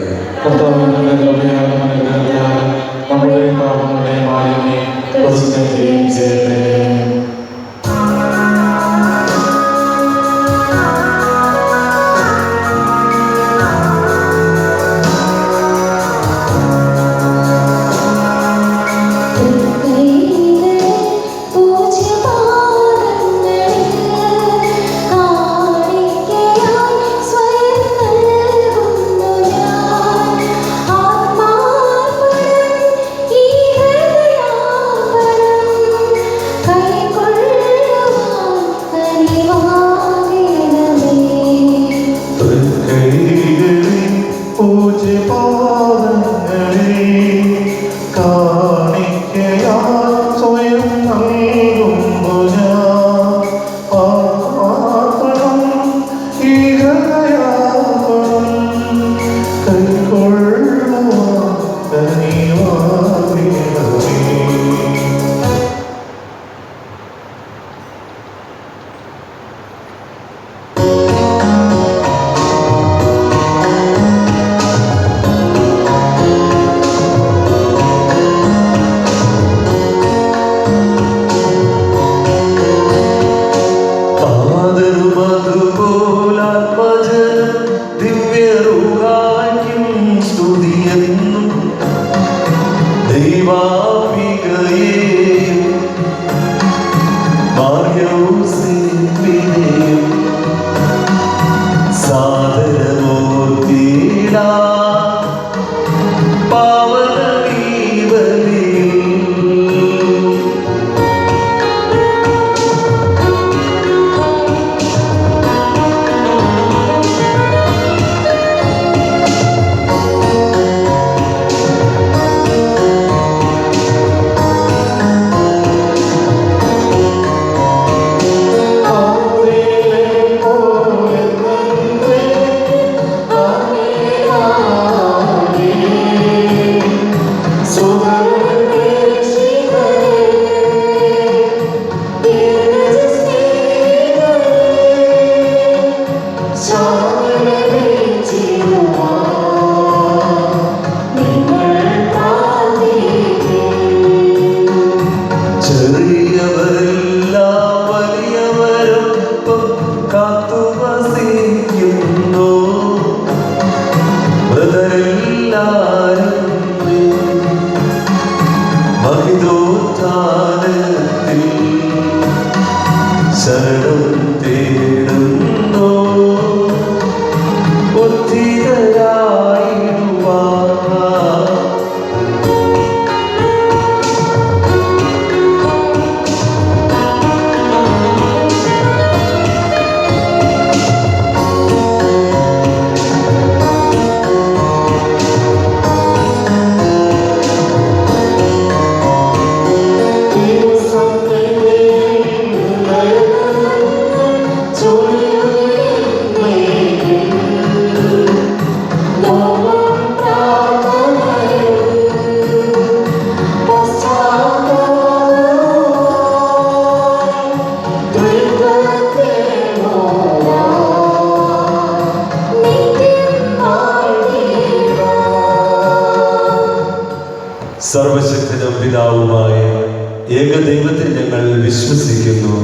ദൈവത്തിൽ ഞങ്ങൾ വിശ്വസിക്കുന്നു.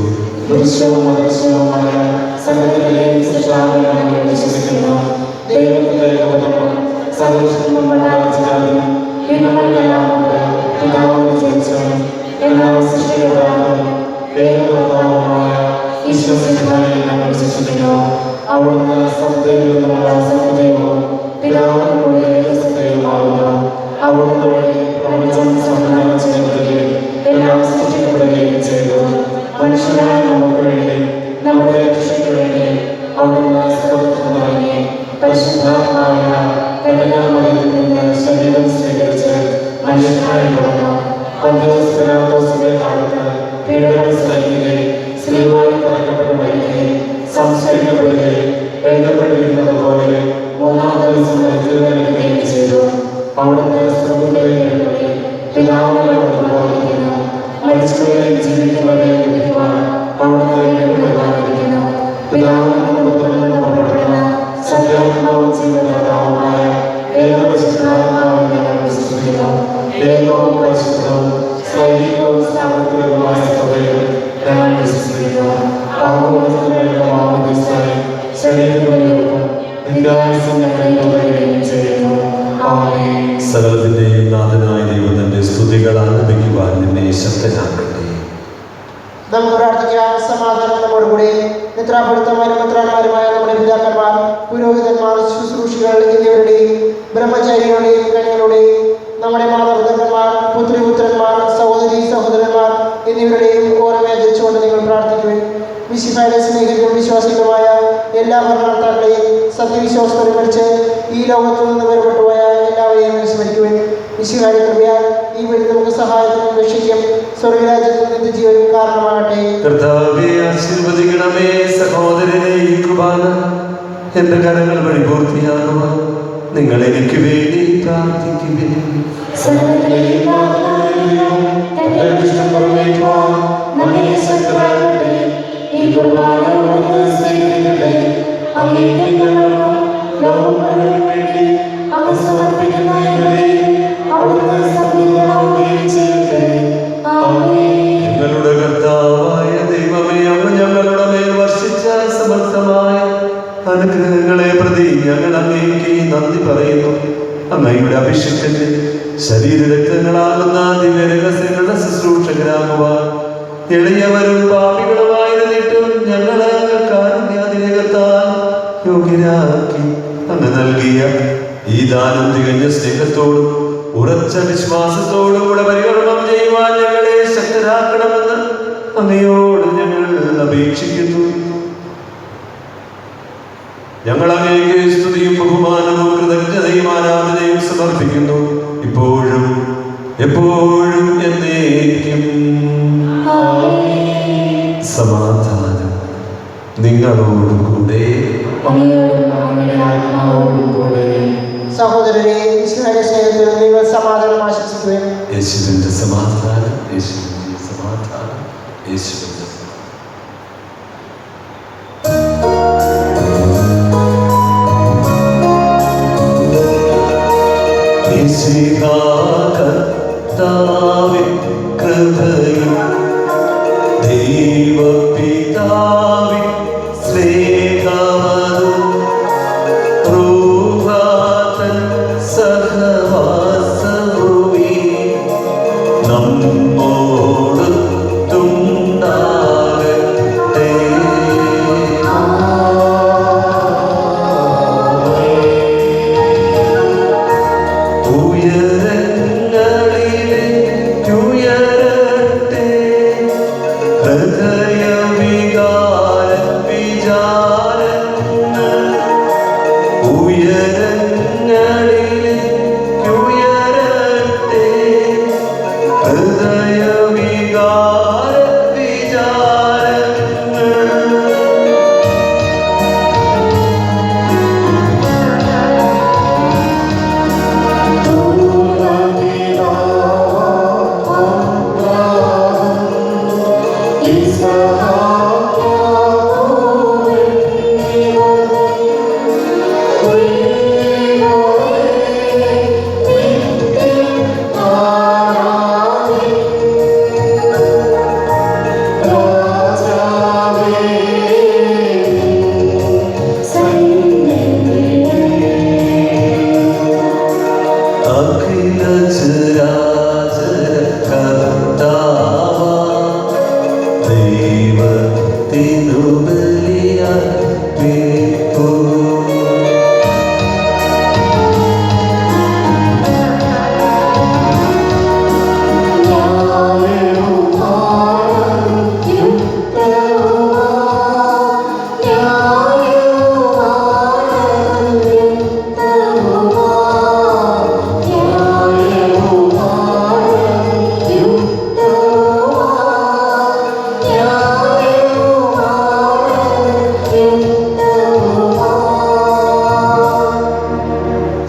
ദൃശ്യവും അദൃശ്യവുമായ സകലത്തിലെയും സൃഷ്ടാവിൽ ഞങ്ങൾ വിശ്വസിക്കുന്നു. ദൈവത്തിന്റെ ഏകപുത്രനും സർവ്വശക്തനും ഉണ്ടാകുന്നതിനും ഞങ്ങളെല്ലാം പിതാവിനെ ജനിച്ചവനും എല്ലാം സൃഷ്ടിക്കപ്പെടാത്തവനും ഏകകർത്താവുമായ ഈശ്വരനെ ഞങ്ങൾ വിശ്വസിക്കുന്നു. അവിടുന്ന് സത്യത്തിൽ നിന്നുള്ള സത്യദൈവവും പിതാവിന്റെ കൂടെ ഏകസത്യവുമാകുന്നു. അവിടുന്ന് വഴി പ്രപഞ്ചം സംവിധാനം ചെയ്യപ്പെടുകയും എല്ലാം സൃഷ്ടിക്കപ്പെടുകയും ചെയ്തു. മനുഷ്യരായ നമുക്ക് വേണ്ടി നമ്മുടെ രക്ഷയ്ക്ക് വേണ്ടി അവിടുന്ന് സ്വർഗ്ഗത്തിൽ നിന്നിറങ്ങി പരിശുദ്ധാത്മാവിന കന്യകാമറിയത്തിൽ നിന്ന് ശരീരം സ്വീകരിച്ച് മനുഷ്യനായി പിറന്നു. പന്തിയോസ് പിലാത്തോസിന്റെ കാലത്ത് പീഡകൾ സഹിക്കുകയും സ്ത്രീവായി തറക്കപ്പെട്ട് മരിക്കുകയും സംസ്കരിക്കപ്പെടുകയും എഴുതപ്പെട്ടിരിക്കുന്നത് പോലെ മൂന്നാം ദിവസം മരിക്കുകയും ചെയ്തു. അവിടുന്ന് സ്വർഗ്ഗത്തിലേക്ക് എഴുന്നള്ളി പിതാവിനെ വന്നുപോയിരിക്കുന്നു. മരിച്ചവരെയും ജീവിക്കുന്നവരെയും വിധിക്കുവാൻ അവിടുന്ന് എഴുന്നള്ളിയിരിക്കുന്നു. പിതാവിനും പുത്രനും പുറപ്പെടുന്ന സത്യാത്മാവും ജീവദാതാവുമായ ഏകപരിശുദ്ധാത്മാവിൽ ഞങ്ങൾ വിശ്വസിക്കുന്നു. ഏകവും പരിശുദ്ധവും സൈനികവും സാർവത്രികവുമായ സഭയിൽ ഞങ്ങൾ വിശ്വസിക്കുന്നു. ശരീരത്തിലേക്കും നിത്യായുസ്സും ഞങ്ങളെ തുടരുകയും ചെയ്യുന്നു. ആമേൻ. സകലത്തിന്റെയും നാഥനായ ദൈവം തന്റെ സ്തുതികൾ ആലപിക്കുവാൻ നിന്നെ ശക്തനാക്കട്ടെ. നമുക്ക് പ്രാർത്ഥിക്കാം. സമാധാനം നമ്മോടുകൂടി. മിത്രാപുരത്തമാരും മിത്രാന്മാരുമായ നമ്മുടെ പിതാക്കന്മാർ, പുരോഹിതന്മാർ, ശുശ്രൂഷികൾ എന്നിവരുടെയും ബ്രഹ്മചാരികളുടെയും കന്യകളുടെയും നമ്മുടെ മാതാപിതാക്കന്മാർ, പുത്രിപുത്രന്മാർ, സഹോദരി സഹോദരന്മാർ എന്നിവരുടെയും ഓർമ്മ ആചരിച്ചുകൊണ്ട് നിങ്ങൾ പ്രാർത്ഥിക്കുവിൻ. മിശിഹായുടെ സ്നേഹിതരും വിശ്വാസികളുമായ എല്ലാ ഭരണകർത്താക്കളെയും സത്യവിശ്വാസത്തോടെ മരിച്ച് ഈ ലോകത്തു നിന്ന് വേർപെട്ടുപോയ എല്ലാവരെയും സ്മരിക്കുവിൻ. മിശിഹായുടെ കൃപയാൽ ഈ വീട് നമുക്ക് സഹായത്തിനും രക്ഷിക്കും സ്വർഗരാജ്യത്തിൽ നിത്യജീവനും കാരണമാകട്ടെ. കർത്താവേ, ആശീർവദിക്കണമേ. സഹോദരനെ, ഈ കുർബാന എന്റെ കരങ്ങൾ വഴി പൂർത്തിയാകുവാൻ നിങ്ങൾ എനിക്ക് വേണ്ടി പ്രാർത്ഥിക്കുവിൻ. ഞങ്ങളുടെ കർത്താവായ ദൈവമേ, അങ്ങ് ഞങ്ങളുടെ മേൽ വർഷിച്ച സമർത്ഥമായ അനുഗ്രഹങ്ങളെ പ്രതി ഞങ്ങൾ അങ്ങേക്ക് നന്ദി പറയുന്നു. അങ്ങയുടെ അഭിഷേകത്തിന്റെ ശരീരരക്തങ്ങളാകുന്ന ദിവ്യരഹസ്യങ്ങളുടെ ശുശ്രൂഷകരാകുവാൻ എളിയവരും പാപികളുമായിരുന്നിട്ടും ഞങ്ങളെ കാരുണ്യാതിരേകത്താൽ യോഗ്യരാക്കി അങ്ങ് നൽകിയ ഈ ദാനം തികഞ്ഞ സ്നേഹത്തോടും ഉറച്ച വിശ്വാസത്തോടും കൂടെ പരികർമ്മം ചെയ്യുവാൻ ഞങ്ങളെ ശക്തരാക്കണമെന്ന് അങ്ങയോട് ഞങ്ങൾ അപേക്ഷിക്കുന്നു. ഞങ്ങൾ അങ്ങേക്ക് സ്തുതിയും ബഹുമാനവും കൃതജ്ഞതയും ആരാധനയും സമർപ്പിക്കുന്നു, ഇപ്പോഴും എപ്പോഴും എന്നേക്കും. സമാധാനം നിങ്ങളോടുകൂടെ. സഹോദരരെ, ഈശ്വരന്റെ സ്നേഹത്തിൽ നിങ്ങൾ സമാധാനം ആശംസിക്കുകയും യേശുവിന്റെ സമാധാനം, യേശുവിന്റെ സമാധാനം, യേശുവിന്റെ സമാധാനം. കർത്താവിൻ കൃപയും ദൈവപിതാവിൻ സ്നേഹമതും റൂഹാതൻ സഹവാസവുമീ നമ്മോടൊത്തുണ്ടാകട്ടെ. തിരുബലിയർപ്പിപ്പൂ.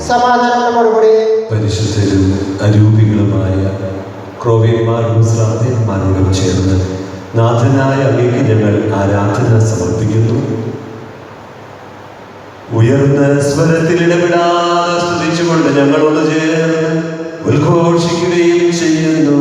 സമാധാനം നമ്മോടുകൂടി. പരിശുദ്ധരും അരൂപികളുമായ ക്രോവേന്മാരും ശ്രാദ്ധന്മാരോടും ചേർന്ന് നാഥനായ അങ്ങേക്ക് ഞങ്ങൾ ആരാധന സമർപ്പിക്കുന്നു. ഉയർന്ന സ്വരത്തിൽ ഇടപെടാതെ സ്തുതിച്ചുകൊണ്ട് ഞങ്ങളോട് ചേർന്ന് ഉദ്ഘോഷിക്കുകയും ചെയ്യുന്നു.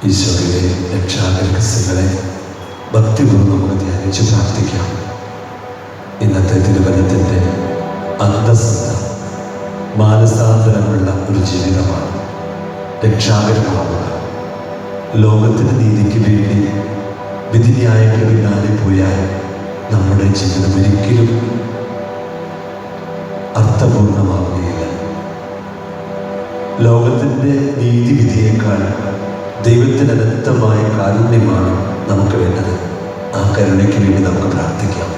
ഈശോയിലെ രക്ഷാകരസ്യങ്ങളെ ഭക്തിപൂർവ്വം നമുക്ക് ധ്യാനിച്ച് പ്രാർത്ഥിക്കാം. ഇന്നത്തെ തിരുവനന്തപുരത്തിൻ്റെ അന്തസത്ത മാനസാന്തരമുള്ള ഒരു ജീവിതമാണ്. രക്ഷാകരമാവുക, ലോകത്തിൻ്റെ നീതിക്ക് വേണ്ടി വിധിന്യായങ്ങൾ പിന്നാലെ പോയാൽ നമ്മുടെ ജീവിതം ഒരിക്കലും അർത്ഥപൂർണമാവുകയില്ല. ലോകത്തിൻ്റെ നീതിവിധിയേക്കാൾ ദൈവത്തിന് അനന്തമായ കാരുണ്യമാണ് നമുക്ക് വേണ്ടത്. ആ കരുണയ്ക്ക് വേണ്ടി നമുക്ക് പ്രാർത്ഥിക്കാം.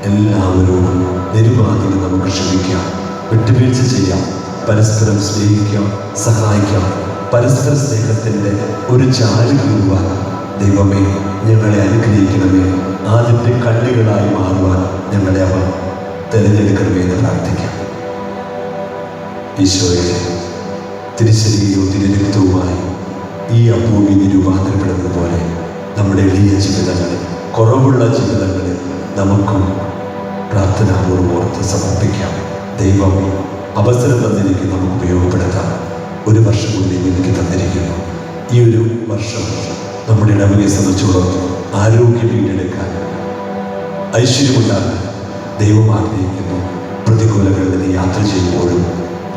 എല്ലാവരോടും നിരുപാധികം നമുക്ക് ക്ഷമിക്കാം, വിട്ടുവീഴ്ച ചെയ്യാം, പരസ്പരം സ്നേഹിക്കാം, സഹായിക്കാം. പരസ്പര സ്നേഹത്തിൻ്റെ ഒരു ചാല് കീറുവാൻ ദൈവമേ ഞങ്ങളെ അനുഗ്രഹിക്കണമേ. ആദ്യത്തെ കണ്ണികളായി മാറുവാൻ ഞങ്ങളെ അവ തിരഞ്ഞെടുക്കണമേ എന്ന് പ്രാർത്ഥിക്കാം. ഈശോയെ തിരുശരീരവും തിരുരക്തവുമായി ഈ അഭൂമിയിൽ രൂപാന്തരപ്പെടുന്നത് പോലെ നമ്മുടെ എളിയ ജീവിതങ്ങളിൽ, കുറവുള്ള ജീവിതങ്ങളിൽ നമുക്കും പ്രാർത്ഥനാപൂർവ്വം ഓർത്ത് സമർപ്പിക്കാം. ദൈവം അവസരം തന്നിരിക്കും, നമുക്ക് ഉപയോഗപ്പെടുത്താം. ഒരു വർഷം കൂടി എനിക്ക് തന്നിരിക്കുന്നു. ഈ ഒരു വർഷം നമ്മുടെ ഇടവകയെ സംബന്ധിച്ചോളം ആരോഗ്യം വീണ്ടെടുക്കാൻ, ഐശ്വര്യമുണ്ടാകാൻ ദൈവം ആഗ്രഹിക്കുന്നു. പ്രതികൂലങ്ങളിൽ നിന്ന് യാത്ര ചെയ്യുമ്പോഴും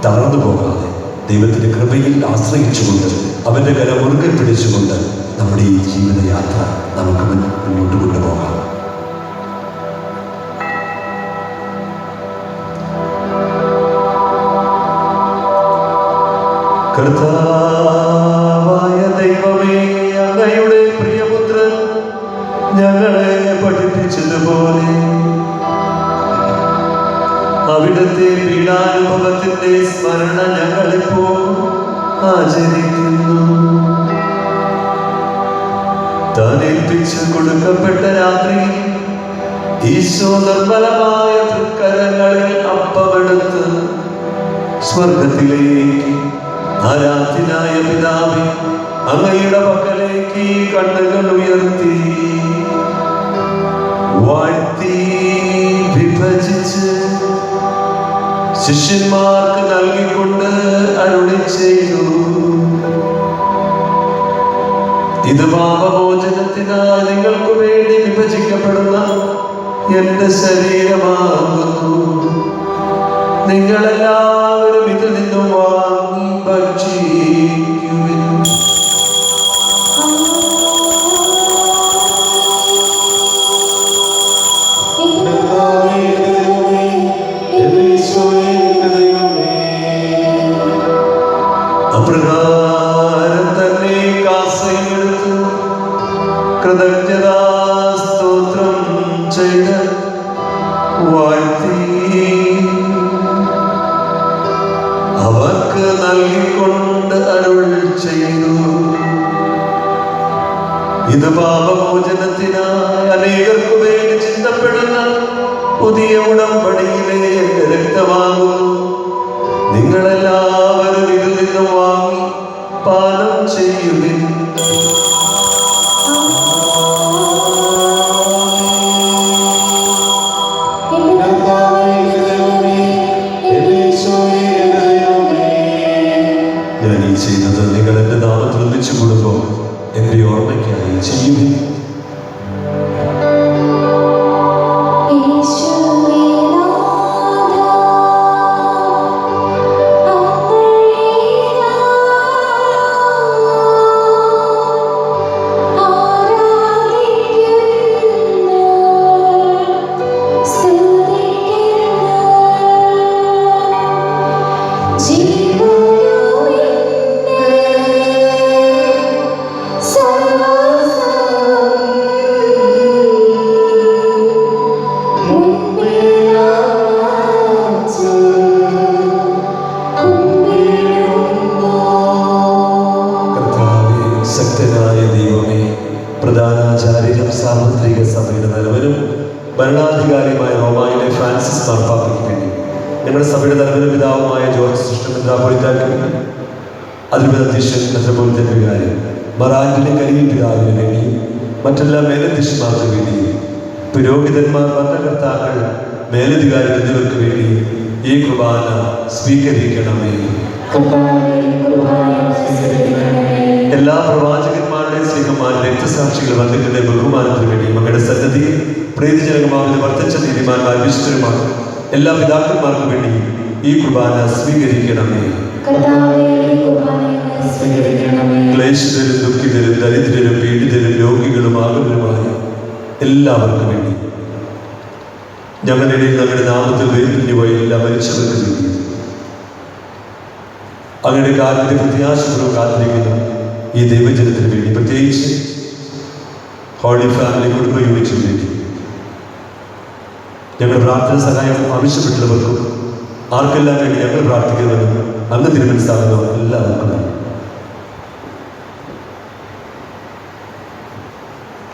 തളർന്നു പോകാതെ ദൈവത്തിൻ്റെ കൃപയിൽ ആശ്രയിച്ചുകൊണ്ട് അവൻ്റെ കരം മുറുകെ പിടിച്ചുകൊണ്ട് നമ്മുടെ ഈ ജീവിതയാത്ര നമുക്ക് മുന്നോട്ട് കൊണ്ടുപോകാം. കർത്താവായ ദൈവമേ, അങ്ങയുടെ പ്രിയപുത്രൻ ഞങ്ങളെ പഠിപ്പിച്ചതുപോലെ അവിടുത്തെ പീഡാനുഭവത്തിന്റെ സ്മരണ ഞങ്ങളിപ്പോൾ ആചരിക്കുന്നു. താൻ ഏൽപ്പിച്ച് കൊടുക്കപ്പെട്ട രാത്രി ഈശോ നിർമ്മലമായ തൃക്കരങ്ങളിൽ അപ്പമെടുത്ത് സ്വർഗത്തിലേക്ക് ആരാധ്യനായ പിതാവേ, അങ്ങയുടെ പക്കലേക്ക് കണ്ണുകൾ ഉയർത്തി വാഴ്ത്തി വിഭജിച്ച് ശിഷ്യന്മാർക്ക് നൽകിക്കൊണ്ട് അരുളി ചെയ്തു: ഇത് പാപമോചനത്തിനായി നിങ്ങൾക്ക് വേണ്ടി വിഭജിക്കപ്പെടുന്ന എന്റെ ശരീരമാകുന്നു. നിങ്ങളെല്ലാവരും ഇതിൽ നിന്നും വാങ്ങി ഭക്ഷിക്കുവിൻ. കൃതജ്ഞതാ സ്തോത്രം ചെയ്ത് വാഴ്ത്തി അവർക്ക് നൽകിക്കൊണ്ട് അരുൾ ചെയ്തു, ഇത് പാപമോചനത്തിനായി അനേകർക്കു വേണ്ടി ചിന്തപ്പെടുന്ന പുതിയ ഉടമ്പടിയിലെ എന്റെ രക്തമാകുന്നു. നിങ്ങളെല്ലാവരും ഇതിൽ നിന്ന് വാങ്ങി പാനം ചെയ്യുവിൻ. ഞാൻ ഈ ചെയ്യുന്നത് നിങ്ങൾ എന്റെ നാമത്തിൽ ഒന്നിച്ചു കൊടുക്കുമ്പോൾ എന്റെ ഓർമ്മയ്ക്കായി ചെയ്യുവിൻ. പ്രധാനാചാര്യനും സാർവത്രിക സഭയുടെ തലവനും ഭരണാധികാരിയുമായ റോമായിലെ ഫ്രാൻസിസ് മാർപ്പാപ്പയ്ക്ക് വേണ്ടി, ഞങ്ങളുടെ സഭയുടെ തലവനും പിതാവുമായ ജോർജ് കൃഷ്ണ മെത്രാപ്പൊലീത്തായ്ക്ക് വേണ്ടി, അതിരൂപത അധ്യക്ഷൻ മെത്രാപ്പൊലീത്തൻ വികാരി മറാൻഡിലെ കരിയിൽ പിതാവിന് വേണ്ടിയും മറ്റെല്ലാ മേലധ്യക്ഷന്മാർക്ക് വേണ്ടിയും പുരോഹിതന്മാർ, ഭരണകർത്താക്കൾ, മേലധികാരികൾ എന്നിവർക്ക് വേണ്ടി ഈ കുർബാന സ്വീകരിക്കണമേ. എല്ലാ പ്രവാചകന്മാരുടെയും സ്നേഹന്മാരും രക്തസാക്ഷികൾ വന്നിട്ടുള്ള ബഹുമാനത്തിന് വേണ്ടി മകളുടെ സന്നദ്ധി പ്രീതിജനകമാകുന്ന വർദ്ധിച്ച നീതിമാന്മാർ വിശുദ്ധരുമാർ എല്ലാ പിതാക്കന്മാർക്കും വേണ്ടി ഈ കുർബാന സ്വീകരിക്കണമേ. ക്ലേശിതരും ദുഃഖിതരും ദരിദ്രരും പീഡിതരും രോഗികളും ആകുലരുമായ എല്ലാവർക്കും വേണ്ടി ഞങ്ങളുടെ ഇടയിൽ ഞങ്ങളുടെ നാമത്തിൽ വേർപിരിഞ്ഞുപോയ എല്ലാ മരിച്ചവർക്ക് വേണ്ടി അങ്ങയുടെ കാലത്തെ പ്രത്യാശപൂർവ്വം കാത്തിരിക്കുന്ന ഈ ദൈവജനത്തിന് വേണ്ടി, പ്രത്യേകിച്ച് ഹോളി ഫാമിലി കുടുംബ യൂണിറ്റിന് വേണ്ടി ഞങ്ങളുടെ പ്രാർത്ഥന സഹായം ആവശ്യപ്പെട്ടുള്ളവർക്കും ആർക്കെല്ലാം വേണ്ടി ഞങ്ങൾ പ്രാർത്ഥിക്കുന്നവരും അങ്ങ് തിരുമനസ്സാകുന്നവർ എല്ലാവർക്കും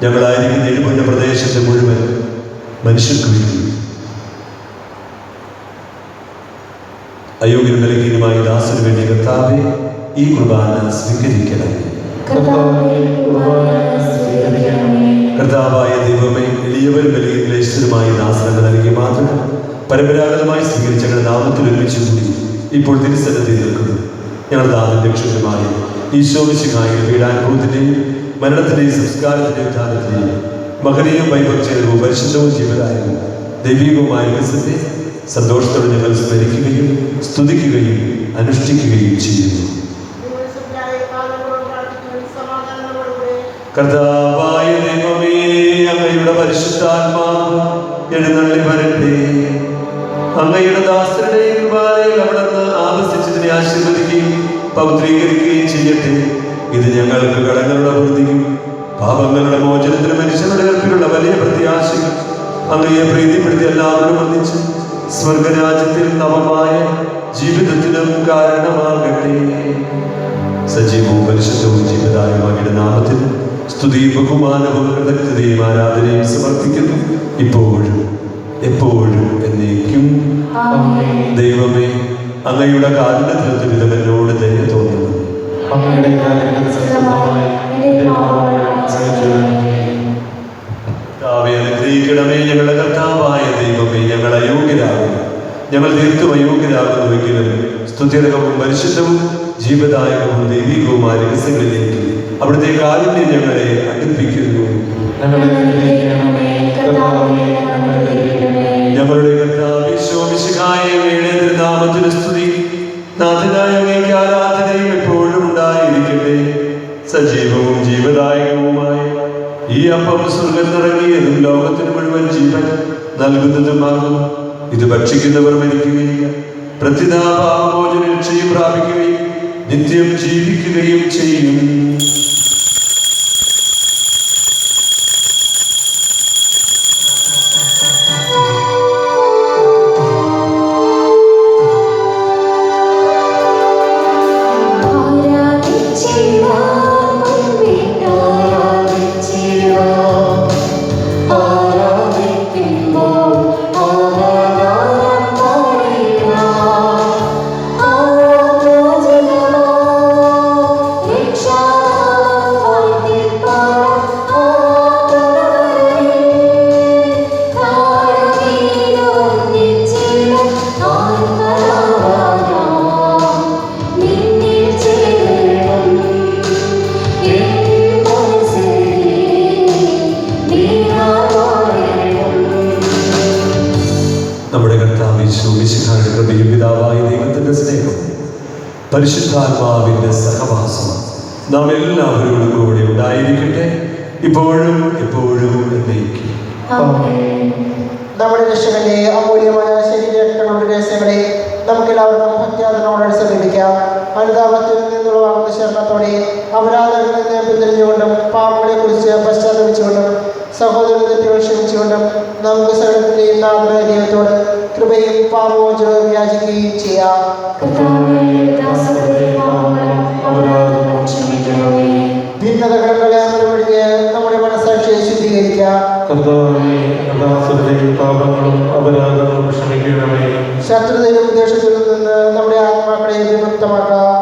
ഞങ്ങളായിരിക്കുന്ന എഴുപുന്ന പ്രദേശത്തെ മുഴുവൻ മനുഷ്യർക്ക് വേണ്ടി അയോഗ്യനും ബലഹീനമായ ദാസന് വേണ്ടി കർത്താവേ ഈ കുർബാന സ്വീകരിക്കണം. കർത്താവായ ദൈവമേ, എളിയവരും ബലഹീന ക്ലേശിതരുമായ ദാസനങ്ങൾ നൽകി മാത്രം പരമ്പരാഗതമായി സ്വീകരിച്ച ഞങ്ങളുടെ നാമത്തിൽ ഒരുമിച്ച് കൂടി ഇപ്പോൾ തിരുസന്നിധിയിൽ നിൽക്കുന്നു. ഞങ്ങളുടെ നാഥൻ രക്ഷകനുമായ ഈശോ മിശിഹായുടെ പീഡാനുഭവത്തിന്റെയും മരണത്തിന്റെയും സംസ്കാരത്തിന്റെയും ധാനത്തിന്റെയും മഹനീയവും വൈഭവവും പരിശുദ്ധവും ജീവനായും ദൈവികവുമായ രഹസ്യത്തെ സന്തോഷത്തോടെ ഞങ്ങൾ സ്മരിക്കുകയും സ്തുതിക്കുകയും അനുഷ്ഠിക്കുകയും ചെയ്യുന്നു. കർത്താവായ ദൈവമേ, അങ്ങയുടെ പരിശുദ്ധാത്മാവ് എഴുന്നള്ളി വരട്ടെ. അങ്ങയുടെ ദാസരുടെ കൃപയിൽ അവിടുന്ന് ആവസിച്ചതിനെ ആശീർവദിക്കുകയും പൗത്രീകരിക്കുകയും ചെയ്യട്ടെ. ഇത് ഞങ്ങൾക്ക് കടങ്ങളുടെ വൃത്തിയും പാപങ്ങളുടെ മോചനത്തിന് മനുഷ്യരുടെ കൽപ്പിലുള്ള വലിയ പ്രത്യാശകൾ അങ്ങയെ പ്രീതിപ്പെടുത്തി എല്ലാവരും ഒന്നിച്ച് സ്വർഗരാജ്യത്തിൽ നവമായ ജീവിതത്തിനും കാരണമാകട്ടെ. സജീവവും പരിശുദ്ധവും ജീവദായകമായ അങ്ങയുടെ നാമത്തിൽ സ്തുതിയും ബഹുമാനവും കൃതജ്ഞതയും ആരാധനയും സമർപ്പിക്കുന്നു, ഇപ്പോഴും എപ്പോഴും എന്നേക്കും. ദൈവമേ, അങ്ങയുടെ കാരുണ്യത്തിൽ വിധം എന്നോട് ദയ തോന്നുന്നു. അനുഗ്രഹിക്കണമേ ഞങ്ങളുടെ കർത്താവായ ദൈവമേ. ഞങ്ങൾ അയോഗ്യരാകുന്നു, ഞങ്ങൾ തീർത്തും അയോഗ്യരാകുന്നുവെങ്കിലും സ്തുത്യർഹവും പരിശുദ്ധവും ജീവദായകവും ദൈവികവുമായ രഹസ്യങ്ങളിലേക്ക് അവിടുത്തെ കാരുണ്യം ഞങ്ങളെ അടുപ്പിക്കുന്നു. ഞങ്ങളുടെ കർത്താവ് ഈശോ മിശിഹായുടെ നാമത്തിന് സ്തുതി. നാഥനായ അങ്ങേക്ക് ആരാധനയും എപ്പോഴും ഉണ്ടായിരിക്കട്ടെ. സജീവവും ജീവദായകവുമായ ഈ അപ്പം സ്വർഗ്ഗം നിറങ്ങിയതും ലോകത്തിന് മുഴുവൻ ജീവൻ നൽകുന്നതുമാകും. ഇത് ഭക്ഷിക്കുന്നവർ മരിക്കുകയില്ല, പ്രത്യുത പാപമോചന രക്ഷയും പ്രാപിക്കുകയും നിത്യം ജീവിക്കുകയും ചെയ്യും. പരിശുദ്ധാത്മാവിന്റെ സഹവാസം നാം എല്ലാവരോടും കൂടി ഉണ്ടായിരിക്കട്ടെ, ഇപ്പോഴും എപ്പോഴും എന്നേക്കും. നമ്മുടെ രക്ഷകന്റെ അമൂല്യമായ ശരീരങ്ങളുടെ രഹസ്യങ്ങളെ നമുക്കെല്ലാവർക്കും ഭക്തിയാദനോടെ സമീപിക്കാം. അനുതാപത്തിൽ നിന്നുള്ള വാങ്ങുന്ന ശരണത്തോടെ അപരാധങ്ങളിൽ നിന്ന് പിന്തിരിഞ്ഞുകൊണ്ടും പാപങ്ങളെ കുറിച്ച് പശ്ചാത്തപിച്ചുകൊണ്ടും സഹോദരൻ തെറ്റുകൾ ക്ഷമിച്ചുകൊണ്ടും നമുക്ക് സകലത്തിന്റെയും നാഥനായ ദൈവത്തോട് കൃപയും പാപമോചനവും യാചിക്കുകയും ചെയ്യാം. ഭിന്നതകളെ മറുപടിക്ക് നമ്മുടെ മനസ്സാക്ഷിയെ ശുദ്ധീകരിക്കാം. ശത്രുതയിലും ദേഷ്യത്തിലും നിന്ന് നമ്മുടെ ആത്മാക്കളെ വിമുക്തമാക്കാം.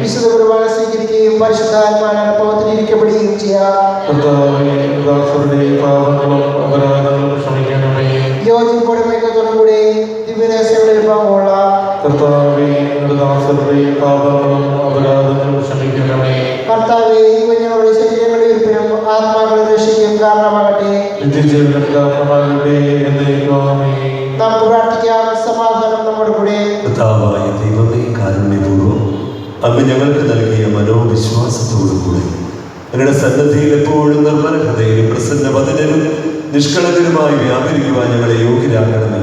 വിശുദ്ധ കുർബാന സ്വീകരിക്കുകയും പരിശുദ്ധാത്മാവിനാൽ പ്രവർത്തിയിരിക്കപ്പെടുകയും ചെയ്യാം. യോജിപ്പോടെ മേഘത്തോടുകൂടി ദിവ്യരഹസ്യങ്ങളിൽ പങ്കുകൊള്ളാം. കർത്താവേ, ഈ കുഞ്ഞുങ്ങളുടെ ശരീരങ്ങളുടെ ഇരിപ്പിനും ആത്മാക്കളെ രക്ഷിക്കും കാരണമാകട്ടെ. നമുക്ക് പ്രാർത്ഥിക്കാം. സമാധാനം നമ്മുടെ കൂടെ. കർത്താവായ ദൈവമേ, കാരുണ്യപൂർവ്വം അങ്ങ് ഞങ്ങൾക്ക് നൽകിയ മനോവിശ്വാസത്തോടുകൂടി അങ്ങയുടെ സന്നദ്ധിയിൽ എപ്പോഴും നിർമ്മല ഹൃദയനും പ്രസന്നവദനനും നിഷ്കളങ്കനുമായി വ്യാപരിക്കുവാൻ ഞങ്ങളെ യോഗ്യരാക്കണമേ.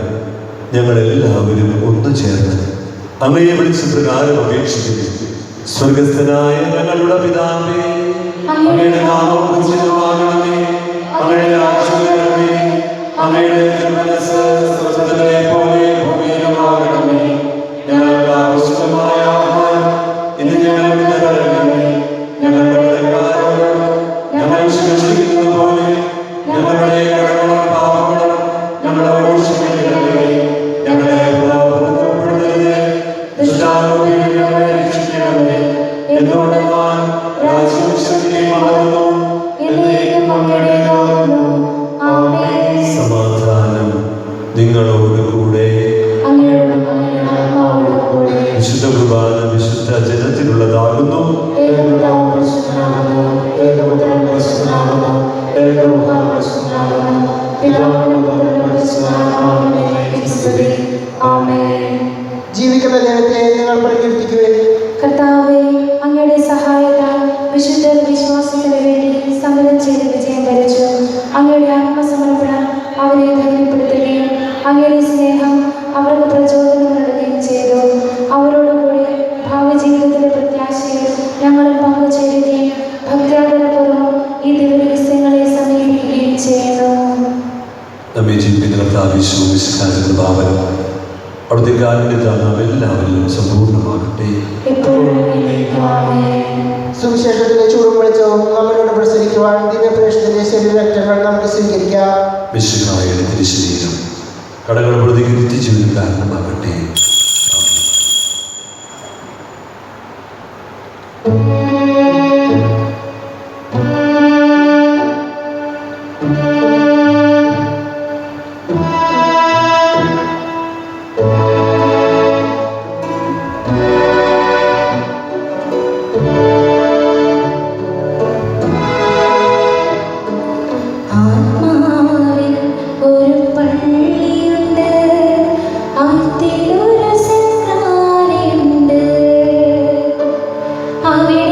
ഞങ്ങളെല്ലാവരും ഒന്നു ചേർന്ന് അങ്ങയെ വിളിച്ച് പ്രകാരം അപേക്ഷിക്കുന്നു. സ്വർഗസ്ഥനായ ഞങ്ങളുടെ പിതാവേ, അങ്ങയുടെ നാമം പൂജിതമാകണമേ. അങ്ങയുടെ രാജ്യം വരണമേ. അങ്ങയുടെ തിരുമനസ്സ് സ്വർഗ്ഗത്തിലെ പോലെ ഭൂമിയിലുമാകണമേ. ഞങ്ങൾക്ക് ആവശ്യമായ ആഹാരം ഇന്ന് ഞങ്ങൾക്ക് തരണമേ. ഞങ്ങളുടെ കടക്കാരോട് ഞങ്ങൾ ക്ഷമിച്ചിരിക്കുന്നത് പോലെ ഞങ്ങളുടെ കടങ്ങളും പാപങ്ങളും ഞങ്ങളോട് ക്ഷമിക്കണമേ. ഞങ്ങളെ പ്രലോഭനത്തിൽപ്പെടുത്തരുതേ, ദുഷ്ടാരൂപിയിൽ ഞങ്ങളെ രക്ഷിക്കണമേ. എന്തുകൊണ്ടെന്നാൽ രാജ്യവും ശക്തിയും മഹത്വവും എന്നേക്കും അങ്ങയുടേതാകുന്നു. ആമേൻ. സമാധാനം നിങ്ങളോട് കൂടെ. വിശുദ്ധ കുർബാന വിശുദ്ധ ജനത്തിനുള്ളതാകുന്നു. ജീവിക്കുന്ന ദൈവത്തെ നിങ്ങൾ പ്രകീർത്തിക്കുവിൻ. കർത്താവേ, അങ്ങയുടെ സഹായത്താൽ വിശുദ്ധ വിശ്വാസത്തിന് വേണ്ടി സമരം ചെയ്ത് വിജയം വരിച്ചു. അങ്ങയുടെ ആത്മസമർപ്പണം അവരെ ധൈര്യപ്പെടുത്തുകയും അങ്ങയുടെ സ്നേഹം അവർക്ക് പ്രചോദനം നൽകുകയും ചെയ്തു. അവരോടുകൂടി ഭാവി ജീവിതത്തിലെ പ്രത്യാശയിൽ ഞങ്ങളും പങ്കുചേരുകയും ഭക്തിയാദരപൂർവ്വം ഈ ദിവ്യരഹസ്യങ്ങളെ സമീപിക്കുകയും ചെയ്യുന്നു. നമ്മെ ജീവിക്കുന്ന കർത്താവിന്റെ ഭാവനം അവിടുത്തെ കാരുണ്യത്താൽ നാം എല്ലാവരിലും സമ്പൂർണ്ണമാകട്ടെ. സുവിശേഷത്തിലെ ചൂടും വെളിച്ചവും നമ്മളോട് പ്രസരിക്കുവാൻ ദിവ്യപ്രേഷത്തിന്റെ ശരീരരക്തങ്ങൾ നമുക്ക് സ്വീകരിക്കാം. മിശിഹായുടെ തിരുശരീരം കടകൾ പ്രതികരിച്ച് ജീവിതം കാരണമാകട്ടെ. ആത്മാവിൽ ഒരു പള്ളിയുണ്ട്, അതിലൊരു സക്രാരിയുണ്ട്. അവിടെ